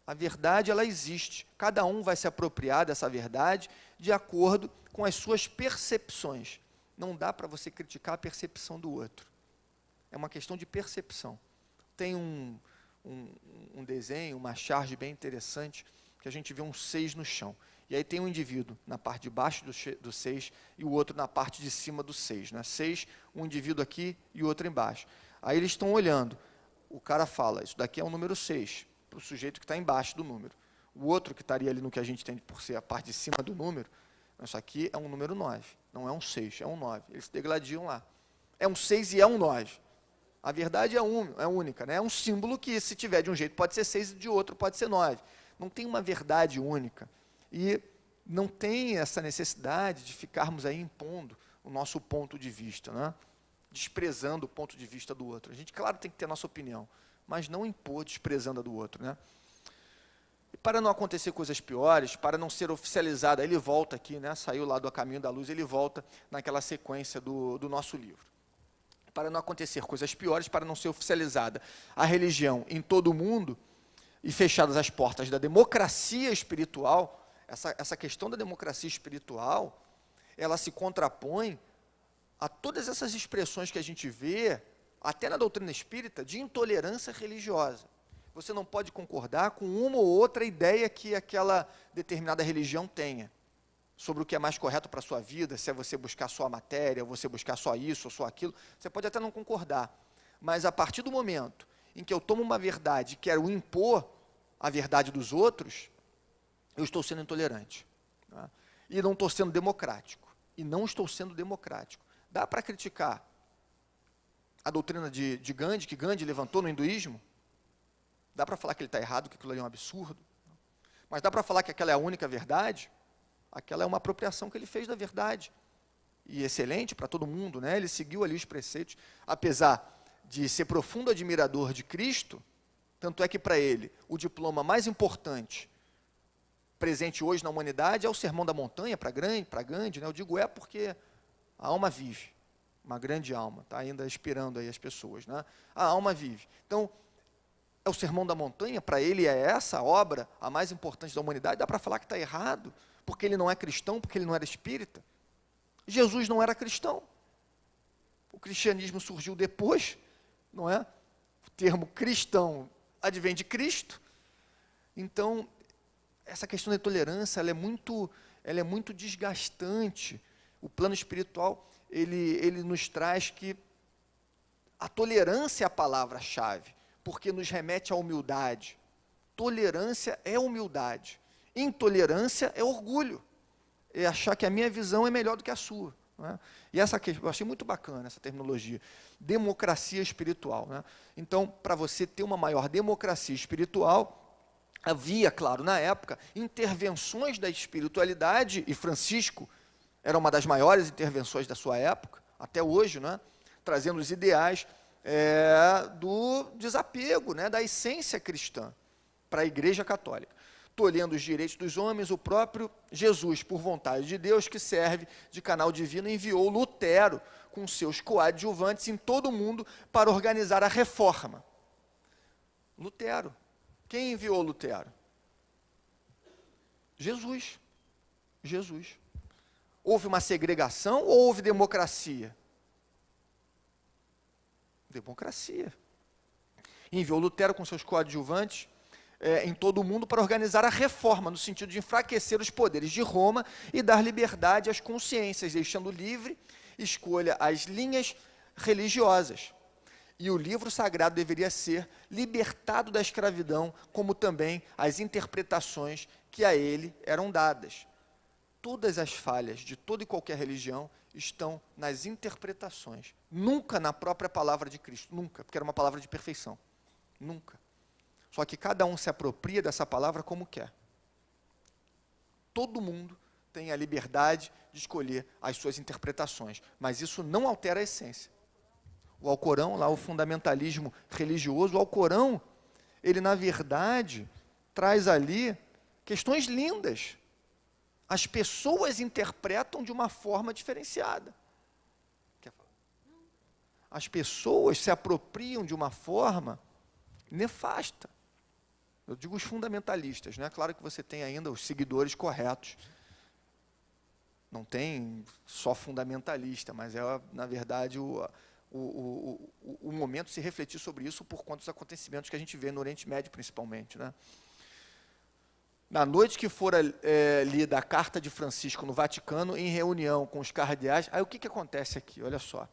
A verdade, ela existe. Cada um vai se apropriar dessa verdade de acordo com as suas percepções. Não dá para você criticar a percepção do outro. É uma questão de percepção. Tem um desenho, uma charge bem interessante, que a gente vê um 6 no chão. E aí tem um indivíduo na parte de baixo do 6 e o outro na parte de cima do 6. Né? 6, um indivíduo aqui e o outro embaixo. Aí eles estão olhando. O cara fala, isso daqui é o número 6, para o sujeito que está embaixo do número. O outro, que estaria ali no que a gente tem por ser a parte de cima do número, Isso aqui é um número 9, não é um 6, é um 9. Eles se degladiam lá. É um 6 e é um 9. A verdade é única, né? É um símbolo que, se tiver de um jeito, pode ser 6 e de outro pode ser 9. Não tem uma verdade única. E não tem essa necessidade de ficarmos aí impondo o nosso ponto de vista, né? Desprezando o ponto de vista do outro. A gente, claro, tem que ter a nossa opinião, mas não impor desprezando a do outro, né? E para não acontecer coisas piores, para não ser oficializada, ele volta aqui, né? Saiu lá do A Caminho da Luz, ele volta naquela sequência do nosso livro. Para não acontecer coisas piores, para não ser oficializada a religião em todo o mundo e fechadas as portas da democracia espiritual, essa questão da democracia espiritual, ela se contrapõe a todas essas expressões que a gente vê, até na doutrina espírita, de intolerância religiosa. Você não pode concordar com uma ou outra ideia que aquela determinada religião tenha sobre o que é mais correto para a sua vida, se é você buscar só a matéria, ou você buscar só isso, ou só aquilo. Você pode até não concordar, mas a partir do momento em que eu tomo uma verdade e quero impor a verdade dos outros, eu estou sendo intolerante, tá? E não estou sendo democrático. E não estou sendo democrático. Dá para criticar a doutrina de Gandhi, que Gandhi levantou no hinduísmo? Dá para falar que ele está errado, que aquilo ali é um absurdo? Mas dá para falar que aquela é a única verdade? Aquela é uma apropriação que ele fez da verdade. E excelente para todo mundo, né? Ele seguiu ali os preceitos, apesar de ser profundo admirador de Cristo, tanto é que para ele o diploma mais importante presente hoje na humanidade é o Sermão da Montanha, para Gandhi, né? Eu digo porque a alma vive, uma grande alma, está ainda inspirando aí as pessoas, né? A alma vive. Então, é o Sermão da Montanha, para ele é essa obra, a mais importante da humanidade. Dá para falar que está errado, porque ele não é cristão, porque ele não era espírita? Jesus não era cristão. O cristianismo surgiu depois, não é? O termo cristão advém de Cristo. Então, essa questão da intolerância, ela é muito desgastante. O plano espiritual, ele nos traz que a tolerância é a palavra-chave, porque nos remete à humildade. Tolerância é humildade. Intolerância é orgulho. É achar que a minha visão é melhor do que a sua. Não é? E essa questão, eu achei muito bacana essa terminologia. Democracia espiritual. Né? Então, para você ter uma maior democracia espiritual, havia, claro, na época, intervenções da espiritualidade, e Francisco era uma das maiores intervenções da sua época, até hoje, né? Trazendo os ideais do desapego, né? Da essência cristã para a Igreja Católica. Tolhendo os direitos dos homens, o próprio Jesus, por vontade de Deus, que serve de canal divino, enviou Lutero com seus coadjuvantes em todo o mundo para organizar a reforma. Lutero. Quem enviou Lutero? Jesus. Jesus. Houve uma segregação ou houve democracia? Democracia. Enviou Lutero com seus coadjuvantes em todo o mundo para organizar a reforma, no sentido de enfraquecer os poderes de Roma e dar liberdade às consciências, deixando livre escolha às linhas religiosas. E o livro sagrado deveria ser libertado da escravidão, como também as interpretações que a ele eram dadas. Todas as falhas de toda e qualquer religião estão nas interpretações, nunca na própria palavra de Cristo, nunca, porque era uma palavra de perfeição, nunca. Só que cada um se apropria dessa palavra como quer. Todo mundo tem a liberdade de escolher as suas interpretações, mas isso não altera a essência. O Alcorão, lá o fundamentalismo religioso, o Alcorão, ele na verdade traz ali questões lindas. As pessoas interpretam de uma forma diferenciada. Quer falar? As pessoas se apropriam de uma forma nefasta. Eu digo os fundamentalistas, né? Claro que você tem ainda os seguidores corretos. Não tem só fundamentalista, mas na verdade, o momento de se refletir sobre isso por conta dos acontecimentos que a gente vê no Oriente Médio, principalmente, né? Na noite que fora lida a carta de Francisco no Vaticano, em reunião com os cardeais, aí o que acontece aqui? Olha só.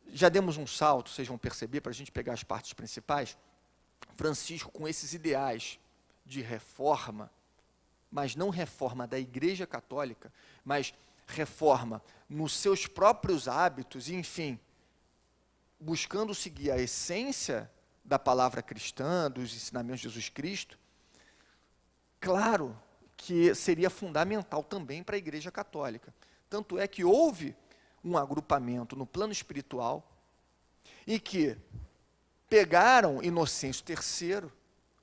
Já demos um salto, vocês vão perceber, para a gente pegar as partes principais. Francisco, com esses ideais de reforma, mas não reforma da Igreja Católica, mas reforma nos seus próprios hábitos, enfim, buscando seguir a essência da palavra cristã, dos ensinamentos de Jesus Cristo, claro que seria fundamental também para a Igreja Católica. Tanto é que houve um agrupamento no plano espiritual e que pegaram Inocêncio III,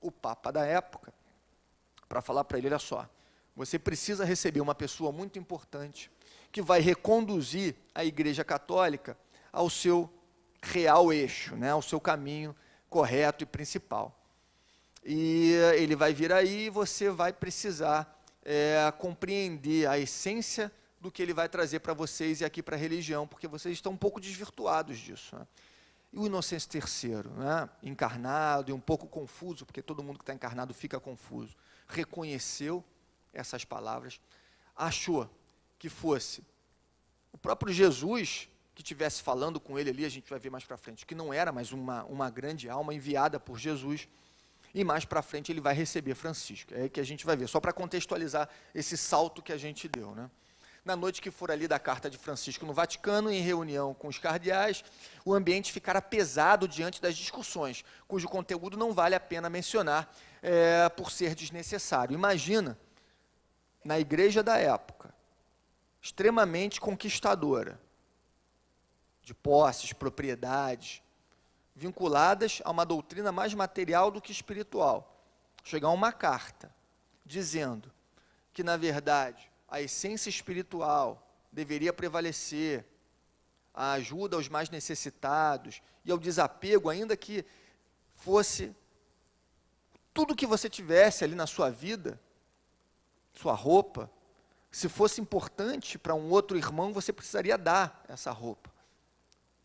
o Papa da época, para falar para ele, olha só, você precisa receber uma pessoa muito importante que vai reconduzir a Igreja Católica ao seu real eixo, né, ao seu caminho correto e principal. E ele vai vir aí e você vai precisar compreender a essência do que ele vai trazer para vocês e aqui para a religião, porque vocês estão um pouco desvirtuados disso, né? E o Inocêncio III, né, encarnado e um pouco confuso, porque todo mundo que está encarnado fica confuso, reconheceu essas palavras, achou que fosse o próprio Jesus que estivesse falando com ele ali, a gente vai ver mais para frente, que não era mais uma grande alma enviada por Jesus, e mais para frente ele vai receber Francisco. É aí que a gente vai ver, só para contextualizar esse salto que a gente deu, né? Na noite que for ali da carta de Francisco no Vaticano, em reunião com os cardeais, o ambiente ficará pesado diante das discussões, cujo conteúdo não vale a pena mencionar por ser desnecessário. Imagina, na igreja da época, extremamente conquistadora, de posses, propriedades, vinculadas a uma doutrina mais material do que espiritual, chegar uma carta dizendo que, na verdade, a essência espiritual deveria prevalecer, a ajuda aos mais necessitados e ao desapego, ainda que fosse tudo que você tivesse ali na sua vida, sua roupa, se fosse importante para um outro irmão, você precisaria dar essa roupa,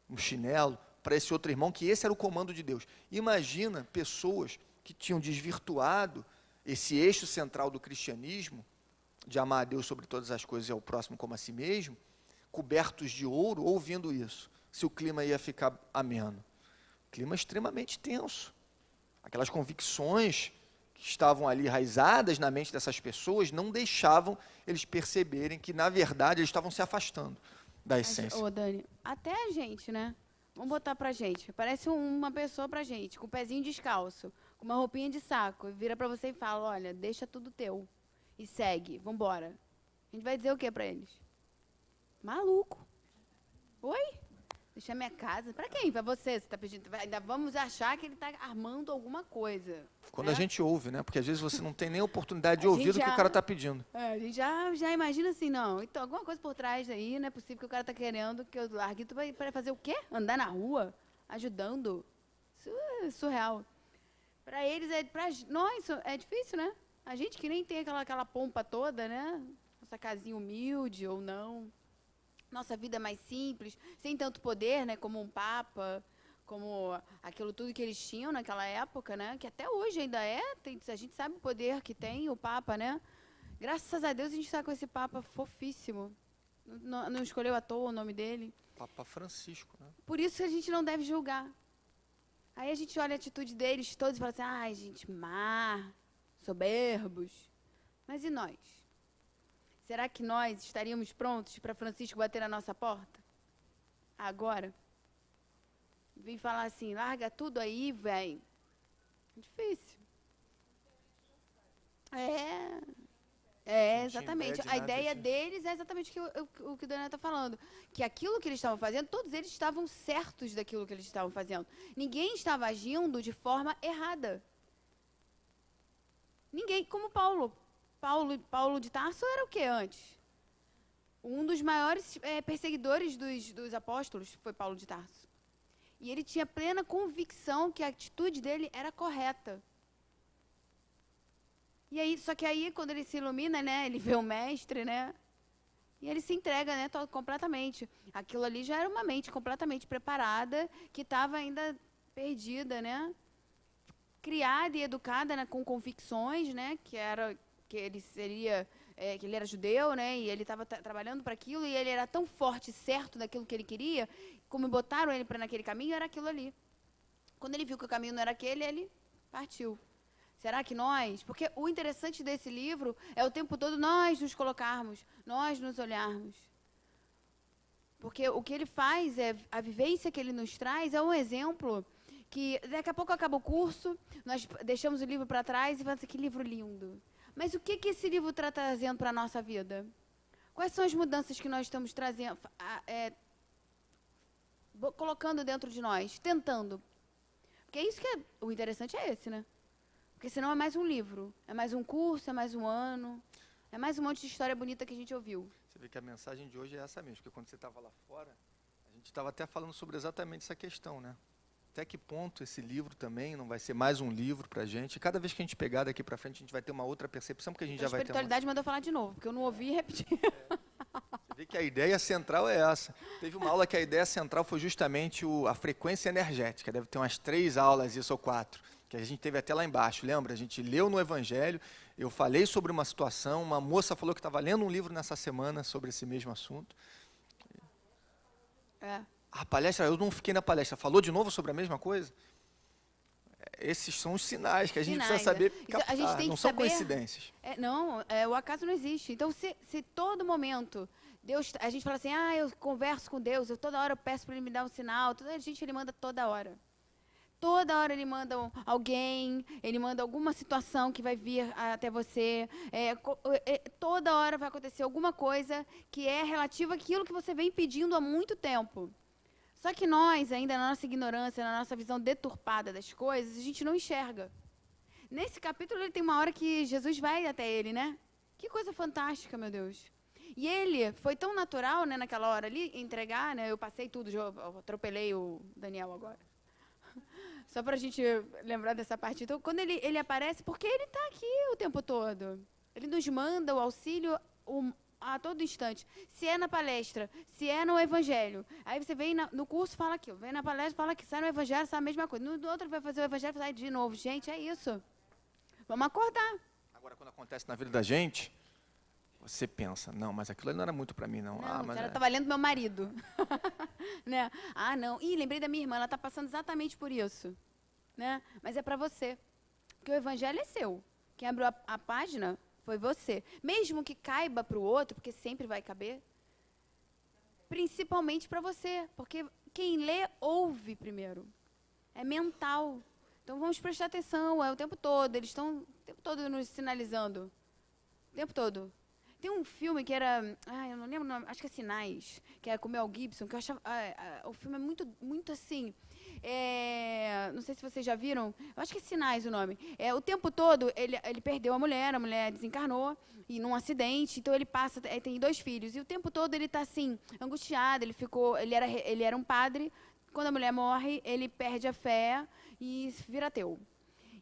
um chinelo, para esse outro irmão, que esse era o comando de Deus. Imagina pessoas que tinham desvirtuado esse eixo central do cristianismo, de amar a Deus sobre todas as coisas e ao próximo como a si mesmo, cobertos de ouro, ouvindo isso, se o clima ia ficar ameno. Clima extremamente tenso. Aquelas convicções que estavam ali enraizadas na mente dessas pessoas não deixavam eles perceberem que, na verdade, eles estavam se afastando da essência. Ô, Dani, até a gente, né? Vamos botar pra gente. Parece uma pessoa pra gente, com o pezinho descalço, com uma roupinha de saco, vira pra você e fala, olha, deixa tudo teu. E segue, vambora. A gente vai dizer o que pra eles? Maluco. Oi? Deixar minha casa? Pra quem? Pra você? Você tá pedindo? Ainda vamos achar que ele tá armando alguma coisa. Quando né? A gente ouve, né? Porque às vezes você não tem nem oportunidade de ouvir o que o cara está pedindo. A gente já imagina assim, não. Então, alguma coisa por trás aí, não é possível que o cara tá querendo que eu largue tu para fazer o quê? Andar na rua? Ajudando? Isso é surreal. Pra eles, pra nós, é difícil, né? A gente que nem tem aquela pompa toda, né? Nossa casinha humilde ou não. Nossa vida mais simples, sem tanto poder, né? Como um papa, como aquilo tudo que eles tinham naquela época, né? Que até hoje ainda a gente sabe o poder que tem o papa, né? Graças a Deus a gente está com esse papa fofíssimo. Não escolheu à toa o nome dele. Papa Francisco, né? Por isso a gente não deve julgar. Aí a gente olha a atitude deles todos e fala assim, ai, gente, má, soberbos. Mas e nós? Será que nós estaríamos prontos para Francisco bater na nossa porta? Agora? Vim falar assim, larga tudo aí, velho. Difícil. Exatamente. A ideia deles é exatamente o que o Daniel está falando. Que aquilo que eles estavam fazendo, todos eles estavam certos daquilo que eles estavam fazendo. Ninguém estava agindo de forma errada. Ninguém, como Paulo. Paulo de Tarso era o que antes? Um dos maiores perseguidores dos apóstolos foi Paulo de Tarso. E ele tinha plena convicção que a atitude dele era correta. E aí, só que aí, quando ele se ilumina, né, ele vê o mestre, né, e ele se entrega, né, completamente. Aquilo ali já era uma mente completamente preparada, que estava ainda perdida, né, criada e educada, né, com convicções, né, que ele seria, que ele era judeu, né, e ele estava trabalhando para aquilo, e ele era tão forte, certo daquilo que ele queria, como botaram ele para naquele caminho, era aquilo ali. Quando ele viu que o caminho não era aquele, ele partiu. Será que nós? Porque o interessante desse livro é o tempo todo nós nos colocarmos, nós nos olharmos. Porque o que ele faz, a vivência que ele nos traz é um exemplo que daqui a pouco acaba o curso, nós deixamos o livro para trás e falamos assim, que livro lindo. Mas o que esse livro está trazendo para a nossa vida? Quais são as mudanças que nós estamos trazendo, colocando dentro de nós, tentando? Porque é isso que o interessante é esse, né? Porque senão é mais um livro, é mais um curso, é mais um ano, é mais um monte de história bonita que a gente ouviu. Você vê que a mensagem de hoje é essa mesmo, porque quando você estava lá fora, a gente estava até falando sobre exatamente essa questão, né? Até que ponto esse livro também não vai ser mais um livro para a gente? E cada vez que a gente pegar daqui para frente, a gente vai ter uma outra percepção, porque a gente Então, já vai ter uma... A espiritualidade mandou falar de novo, porque eu não ouvi e repeti. Você vê que a ideia central é essa. Teve uma aula que a ideia central foi justamente a frequência energética. Deve ter umas 3 aulas, isso ou 4, que a gente teve até lá embaixo, lembra? A gente leu no Evangelho, eu falei sobre uma situação, uma moça falou que estava lendo um livro nessa semana sobre esse mesmo assunto. A palestra, eu não fiquei na palestra, falou de novo sobre a mesma coisa? Esses são os sinais que a gente precisa saber captar, a gente tem não que são saber, coincidências. O acaso não existe. Então, se todo momento Deus, a gente fala assim, eu converso com Deus, toda hora eu peço para Ele me dar um sinal, Ele manda toda hora. Toda hora Ele manda alguém, Ele manda alguma situação que vai vir até você. Toda hora vai acontecer alguma coisa que é relativa àquilo que você vem pedindo há muito tempo. Só que nós, ainda na nossa ignorância, na nossa visão deturpada das coisas, a gente não enxerga. Nesse capítulo, ele tem uma hora que Jesus vai até ele, né? Que coisa fantástica, meu Deus. E ele foi tão natural, né, naquela hora ali, entregar, né? Eu passei tudo, eu atropelei o Daniel agora. Só para a gente lembrar dessa parte. Então, quando ele aparece, porque ele está aqui o tempo todo. Ele nos manda o auxílio a todo instante. Se é na palestra, se é no Evangelho. Aí você vem no curso, fala aquilo. Vem na palestra, fala que sai no Evangelho, sai a mesma coisa. No outro vai fazer o Evangelho, sai de novo. Gente, é isso. Vamos acordar. Agora, quando acontece na vida da gente, você pensa, não, mas aquilo ali não era muito para mim, não. Não, mas ela estava lendo meu marido. Né? Não. Ih, lembrei da minha irmã, ela está passando exatamente por isso. Né? Mas é para você. Porque o Evangelho é seu. Quem abriu a página foi você. Mesmo que caiba para o outro, porque sempre vai caber, principalmente para você. Porque quem lê, ouve primeiro. É mental. Então vamos prestar atenção, o tempo todo. Eles estão o tempo todo nos sinalizando. O tempo todo. Tem um filme que era, eu não lembro o nome, acho que é Sinais, que é com o Mel Gibson, que eu achava, o filme é muito, muito assim, não sei se vocês já viram, eu acho que é Sinais o nome. O tempo todo, ele perdeu a mulher desencarnou, e num acidente, então ele passa, tem 2 filhos, e o tempo todo ele está assim, angustiado, ele era um padre, quando a mulher morre, ele perde a fé e vira ateu.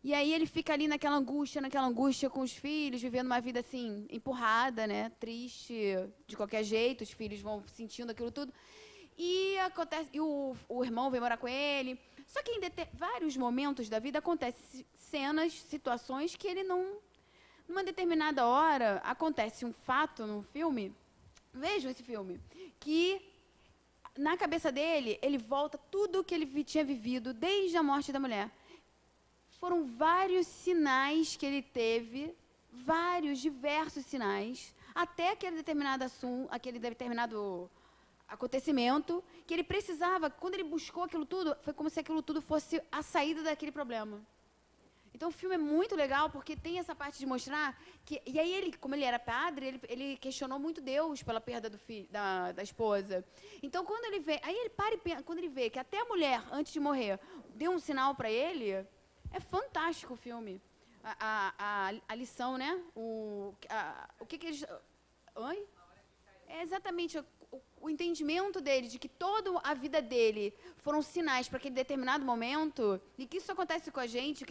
E aí ele fica ali naquela angústia com os filhos, vivendo uma vida assim, empurrada, né? Triste, de qualquer jeito, os filhos vão sentindo aquilo tudo. E acontece, o irmão vem morar com ele. Só que em vários momentos da vida acontecem cenas, situações que ele não... Numa determinada hora, acontece um fato no filme, vejam esse filme, que na cabeça dele, ele volta tudo o que ele tinha vivido desde a morte da mulher. Foram vários sinais que ele teve, diversos sinais, até aquele determinado acontecimento, que ele precisava, quando ele buscou aquilo tudo, foi como se aquilo tudo fosse a saída daquele problema. Então o filme é muito legal, porque tem essa parte de mostrar que... E aí ele, como ele era padre, ele questionou muito Deus pela perda do filho, da esposa. Então quando ele vê... Aí ele para e pensa, quando ele vê que até a mulher, antes de morrer, deu um sinal para ele... É fantástico o filme. A lição, né? O que eles... Oi? É exatamente o entendimento dele, de que toda a vida dele foram sinais para aquele determinado momento, e que isso acontece com a gente,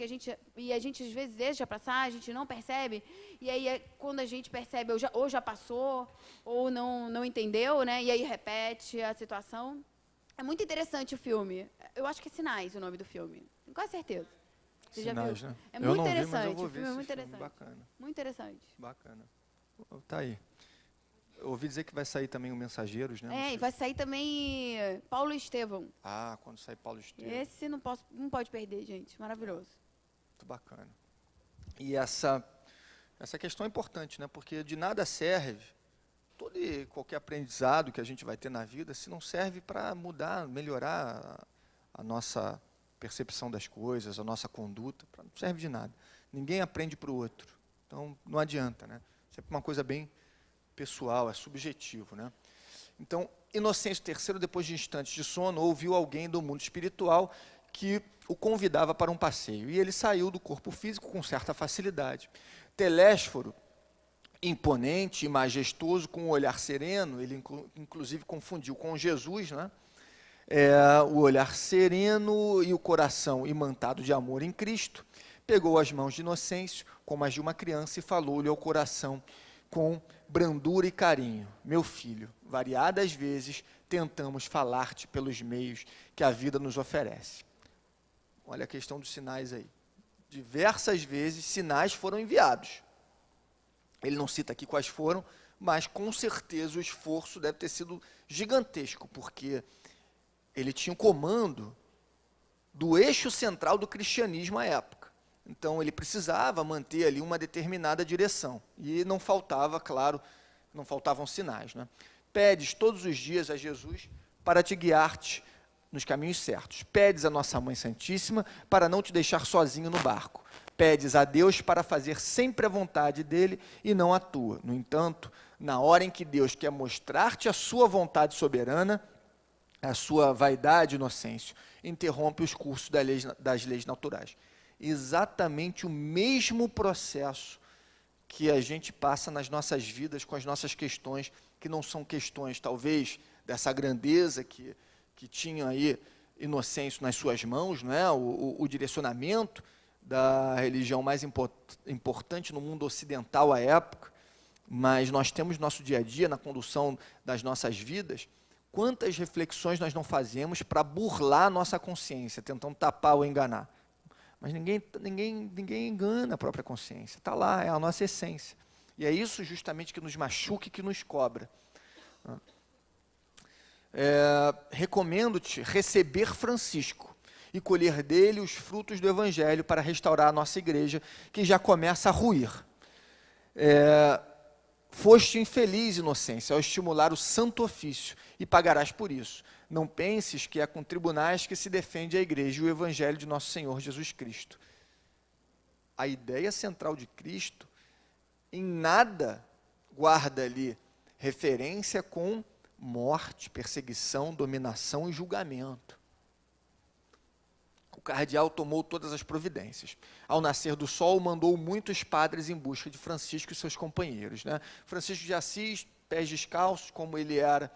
e a gente às vezes deixa passar, a gente não percebe, e aí quando a gente percebe, ou já passou, ou não entendeu, né? E aí repete a situação. É muito interessante o filme. Eu acho que é Sinais o nome do filme. Tenho quase certeza. Você já Sinais, viu? né? É muito vi, interessante. mas eu vou O ver filme é esse muito filme. interessante. Bacana. Muito interessante. Bacana. Tá aí. Eu ouvi dizer que vai sair também o Mensageiros, né? E vai sair também Paulo Estevão. Quando sair Paulo Estevão. Esse não pode perder, gente. Maravilhoso. Muito bacana. E essa questão é importante, né? Porque de nada serve todo e qualquer aprendizado que a gente vai ter na vida se não serve para mudar, melhorar a nossa percepção das coisas, a nossa conduta, não serve de nada. Ninguém aprende para o outro, então não adianta, né? Sempre uma coisa bem pessoal, é subjetivo, né? Então, Inocêncio III, depois de instantes de sono, ouviu alguém do mundo espiritual que o convidava para um passeio, e ele saiu do corpo físico com certa facilidade. Telésforo, imponente e majestoso, com um olhar sereno, ele inclusive confundiu com Jesus, né? O olhar sereno e o coração imantado de amor em Cristo, pegou as mãos de Inocêncio, como as de uma criança, e falou-lhe ao coração com brandura e carinho: meu filho, variadas vezes tentamos falar-te pelos meios que a vida nos oferece. Olha a questão dos sinais aí. Diversas vezes sinais foram enviados. Ele não cita aqui quais foram, mas com certeza o esforço deve ter sido gigantesco, porque ele tinha o comando do eixo central do cristianismo à época. Então, ele precisava manter ali uma determinada direção. E não faltava, claro, não faltavam sinais, né? Pedes todos os dias a Jesus para te guiar-te nos caminhos certos. Pedes a Nossa Mãe Santíssima para não te deixar sozinho no barco. Pedes a Deus para fazer sempre a vontade dele e não a tua. No entanto, na hora em que Deus quer mostrar-te a sua vontade soberana, a sua vaidade e inocência, interrompe os cursos das leis naturais. Exatamente o mesmo processo que a gente passa nas nossas vidas com as nossas questões, que não são questões, talvez, dessa grandeza que tinha aí Inocêncio nas suas mãos, não é? O direcionamento da religião mais importante no mundo ocidental à época, mas nós temos nosso dia a dia, na condução das nossas vidas, quantas reflexões nós não fazemos para burlar a nossa consciência, tentando tapar ou enganar. Mas ninguém engana a própria consciência, está lá, é a nossa essência. E é isso justamente que nos machuca e que nos cobra. Recomendo-te receber Francisco e colher dele os frutos do Evangelho para restaurar a nossa igreja, que já começa a ruir. Foste infeliz, Inocência, ao estimular o santo ofício, e pagarás por isso. Não penses que é com tribunais que se defende a igreja e o Evangelho de nosso Senhor Jesus Cristo. A ideia central de Cristo em nada guarda ali referência com morte, perseguição, dominação e julgamento. O cardeal tomou todas as providências. Ao nascer do sol, mandou muitos padres em busca de Francisco e seus companheiros, né? Francisco de Assis, pés descalços, como ele era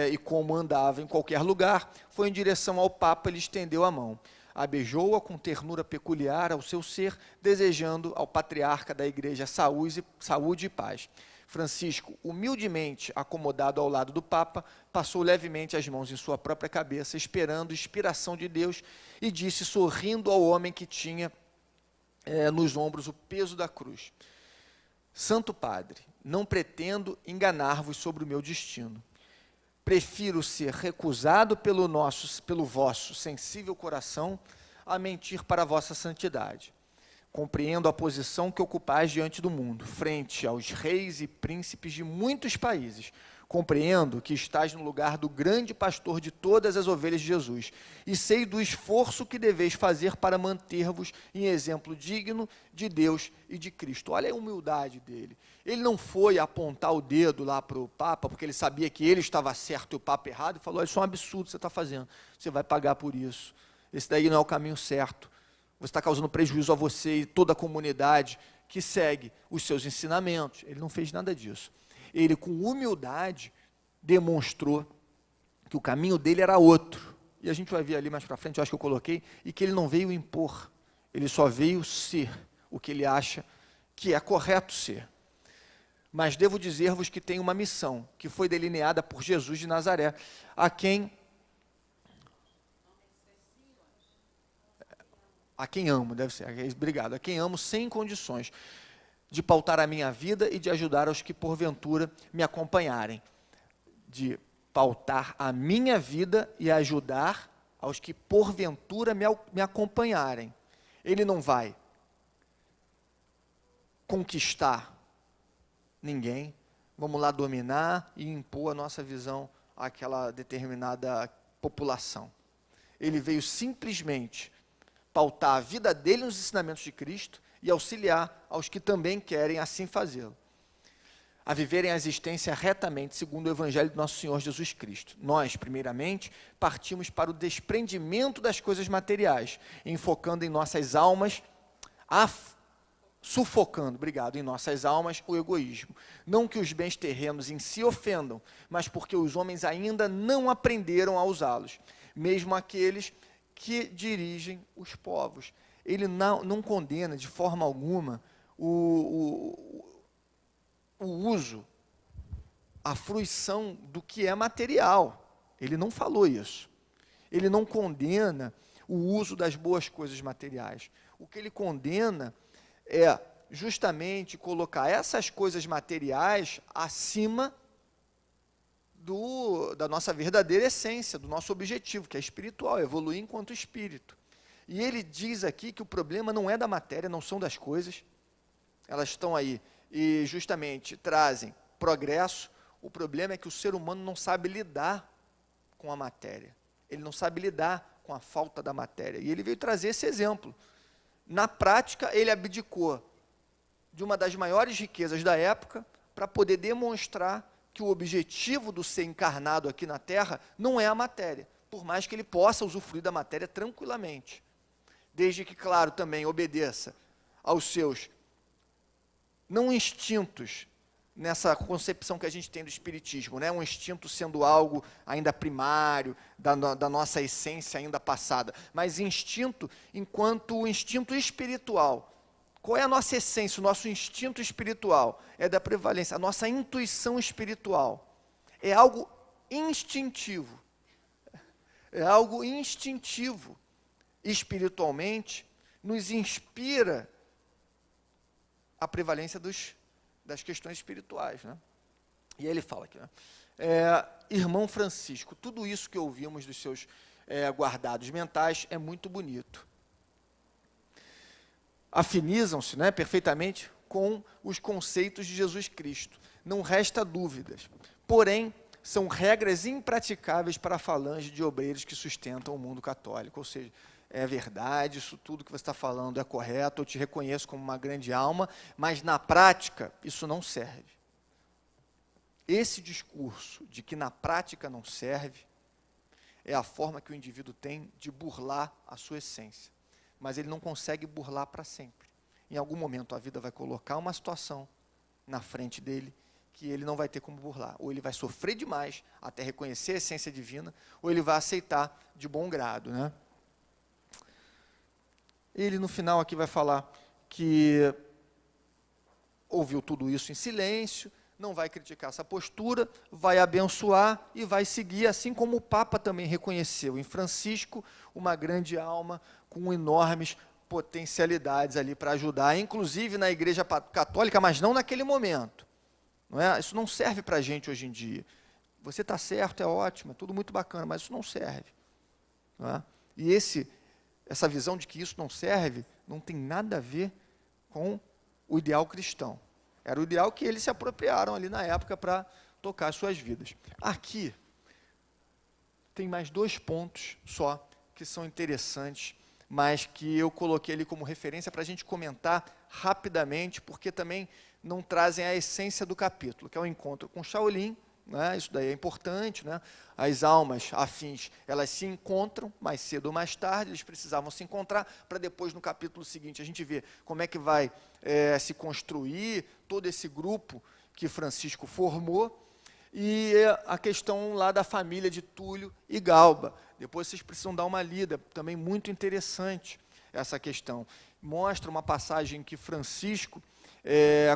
e como andava em qualquer lugar, foi em direção ao Papa e lhe estendeu a mão. A beijou-a com ternura peculiar ao seu ser, desejando ao patriarca da igreja saúde e paz. Francisco, humildemente acomodado ao lado do Papa, passou levemente as mãos em sua própria cabeça, esperando inspiração de Deus, e disse, sorrindo ao homem que tinha nos ombros o peso da cruz: Santo Padre, não pretendo enganar-vos sobre o meu destino. Prefiro ser recusado pelo vosso sensível coração a mentir para a vossa santidade. Compreendo a posição que ocupais diante do mundo, frente aos reis e príncipes de muitos países. Compreendo que estás no lugar do grande pastor de todas as ovelhas de Jesus, e sei do esforço que deveis fazer para manter-vos em exemplo digno de Deus e de Cristo. Olha a humildade dele. Ele não foi apontar o dedo lá para o Papa, porque ele sabia que ele estava certo e o Papa errado, e falou, isso é um absurdo que você está fazendo, você vai pagar por isso, esse daí não é o caminho certo, você está causando prejuízo a você e toda a comunidade que segue os seus ensinamentos. Ele não fez nada disso. Ele, com humildade, demonstrou que o caminho dele era outro. E a gente vai ver ali mais para frente, eu acho que eu coloquei, e que ele não veio impor, ele só veio ser o que ele acha que é correto ser. Mas devo dizer-vos que tem uma missão, que foi delineada por Jesus de Nazaré, a quem amo, deve ser, obrigado, a quem amo sem condições de pautar a minha vida e de ajudar aos que porventura me acompanharem. De pautar a minha vida e ajudar aos que porventura me acompanharem. Ele não vai conquistar ninguém, vamos lá dominar e impor a nossa visão àquela determinada população. Ele veio simplesmente pautar a vida dele nos ensinamentos de Cristo e auxiliar aos que também querem assim fazê-lo, a viverem a existência retamente segundo o Evangelho do nosso Senhor Jesus Cristo. Nós, primeiramente, partimos para o desprendimento das coisas materiais, enfocando em nossas almas, sufocando, em nossas almas o egoísmo. Não que os bens terrenos em si ofendam, mas porque os homens ainda não aprenderam a usá-los, mesmo aqueles que dirigem os povos. Ele não condena de forma alguma o uso, a fruição do que é material. Ele não falou isso. Ele não condena o uso das boas coisas materiais. O que ele condena é justamente colocar essas coisas materiais acima da nossa verdadeira essência, do nosso objetivo, que é espiritual, evoluir enquanto espírito. E ele diz aqui que o problema não é da matéria, não são das coisas, elas estão aí e justamente trazem progresso. O problema é que o ser humano não sabe lidar com a matéria, ele não sabe lidar com a falta da matéria, e ele veio trazer esse exemplo. Na prática, ele abdicou de uma das maiores riquezas da época para poder demonstrar que o objetivo do ser encarnado aqui na Terra não é a matéria, por mais que ele possa usufruir da matéria tranquilamente, desde que, claro, também obedeça aos seus não instintos, nessa concepção que a gente tem do espiritismo, né? Um instinto sendo algo ainda primário, da nossa essência ainda passada, mas instinto enquanto instinto espiritual. Qual é a nossa essência, o nosso instinto espiritual? É da prevalência, a nossa intuição espiritual. É algo instintivo. É algo instintivo. Espiritualmente, nos inspira a prevalência das questões espirituais, né? E aí ele fala aqui, né? Irmão Francisco, tudo isso que ouvimos dos seus guardados mentais é muito bonito. Afinizam-se, né, perfeitamente com os conceitos de Jesus Cristo. Não resta dúvidas. Porém, são regras impraticáveis para a falange de obreiros que sustentam o mundo católico. Ou seja, é verdade, isso tudo que você está falando é correto, eu te reconheço como uma grande alma, mas na prática isso não serve. Esse discurso de que na prática não serve é a forma que o indivíduo tem de burlar a sua essência. Mas ele não consegue burlar para sempre. Em algum momento a vida vai colocar uma situação na frente dele que ele não vai ter como burlar. Ou ele vai sofrer demais até reconhecer a essência divina, ou ele vai aceitar de bom grado, né? Ele no final aqui vai falar que ouviu tudo isso em silêncio, não vai criticar essa postura, vai abençoar e vai seguir, assim como o Papa também reconheceu em Francisco uma grande alma com enormes potencialidades ali para ajudar, inclusive na Igreja Católica, mas não naquele momento. Não é? Isso não serve para a gente hoje em dia. Você está certo, é ótimo, é tudo muito bacana, mas isso não serve. Não é? E essa visão de que isso não serve não tem nada a ver com o ideal cristão. Era o ideal que eles se apropriaram ali na época para tocar as suas vidas. Aqui tem mais 2 pontos só que são interessantes, mas que eu coloquei ali como referência para a gente comentar rapidamente, porque também não trazem a essência do capítulo, que é o encontro com Shaolin, né? Isso daí é importante, né? As almas afins, elas se encontram mais cedo ou mais tarde, eles precisavam se encontrar para depois, no capítulo seguinte, a gente ver como é que vai se construir todo esse grupo que Francisco formou, e a questão lá da família de Túlio e Galba. Depois vocês precisam dar uma lida, também muito interessante essa questão. Mostra uma passagem que Francisco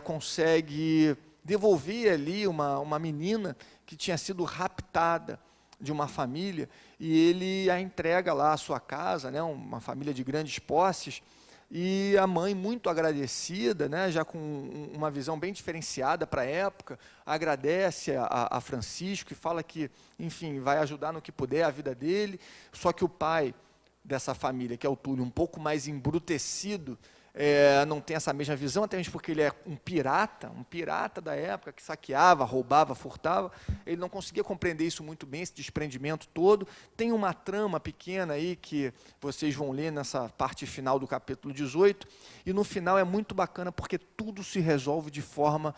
consegue devolver ali uma menina que tinha sido raptada de uma família, e ele a entrega lá à sua casa, né, uma família de grandes posses, e a mãe, muito agradecida, né, já com uma visão bem diferenciada para a época, agradece a Francisco e fala que, enfim, vai ajudar no que puder a vida dele. Só que o pai dessa família, que é o Túlio, um pouco mais embrutecido, não tem essa mesma visão, até mesmo porque ele é um pirata da época, que saqueava, roubava, furtava. Ele não conseguia compreender isso muito bem, esse desprendimento todo. Tem uma trama pequena aí que vocês vão ler nessa parte final do capítulo 18, e no final é muito bacana porque tudo se resolve de forma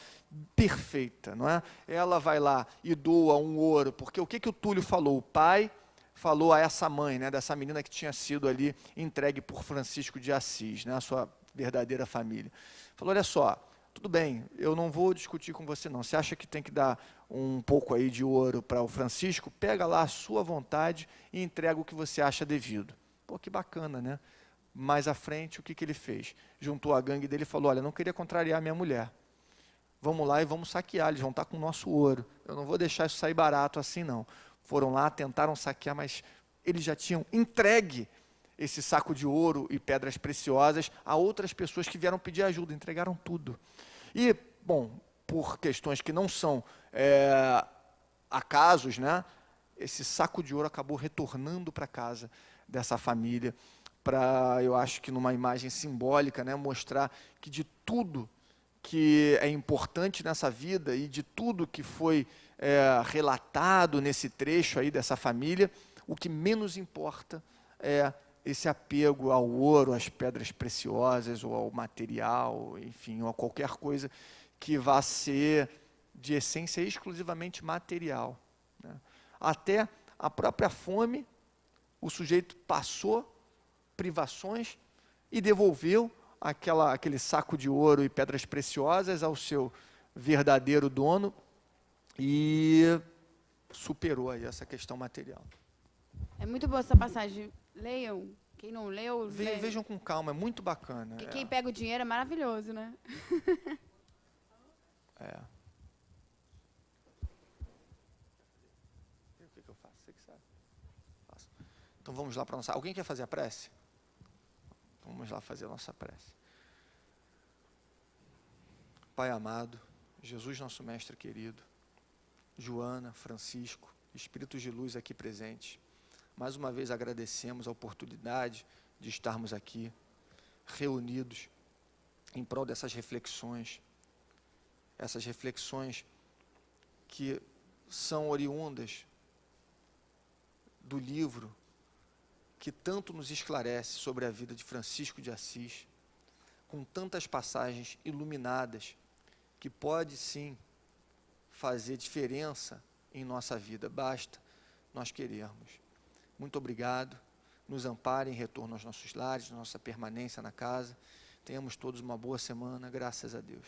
perfeita, não é? Ela vai lá e doa um ouro, porque o que o Túlio falou? O pai falou a essa mãe, né, dessa menina que tinha sido ali entregue por Francisco de Assis, né, a sua verdadeira família. Falou, olha só, tudo bem, eu não vou discutir com você não, você acha que tem que dar um pouco aí de ouro para o Francisco? Pega lá a sua vontade e entrega o que você acha devido. Pô, que bacana, né? Mais à frente, o que ele fez? Juntou a gangue dele e falou, olha, não queria contrariar minha mulher. Vamos lá e vamos saquear, eles vão estar com o nosso ouro. Eu não vou deixar isso sair barato assim não. Foram lá, tentaram saquear, mas eles já tinham entregue esse saco de ouro e pedras preciosas a outras pessoas que vieram pedir ajuda, entregaram tudo. E, bom, por questões que não são acasos, né, esse saco de ouro acabou retornando para casa dessa família, para, eu acho que numa imagem simbólica, né, mostrar que de tudo que é importante nessa vida e de tudo que foi relatado nesse trecho aí dessa família, o que menos importa é esse apego ao ouro, às pedras preciosas, ou ao material, enfim, ou a qualquer coisa que vá ser de essência exclusivamente material, né? Até a própria fome, o sujeito passou privações e devolveu aquele saco de ouro e pedras preciosas ao seu verdadeiro dono e superou aí essa questão material. É muito boa essa passagem. Leiam. Quem não leu, Vejam com calma, é muito bacana. Porque quem pega o dinheiro é maravilhoso, né? O que eu faço? Você que sabe. Faço. Então vamos lá para a nossa... Alguém quer fazer a prece? Vamos lá fazer a nossa prece. Pai amado, Jesus nosso mestre querido, Joana, Francisco, Espíritos de luz aqui presentes, mais uma vez agradecemos a oportunidade de estarmos aqui, reunidos, em prol dessas reflexões que são oriundas do livro que tanto nos esclarece sobre a vida de Francisco de Assis, com tantas passagens iluminadas, que pode sim fazer diferença em nossa vida, basta nós querermos. Muito obrigado, nos ampare em retorno aos nossos lares, nossa permanência na casa, tenhamos todos uma boa semana, graças a Deus.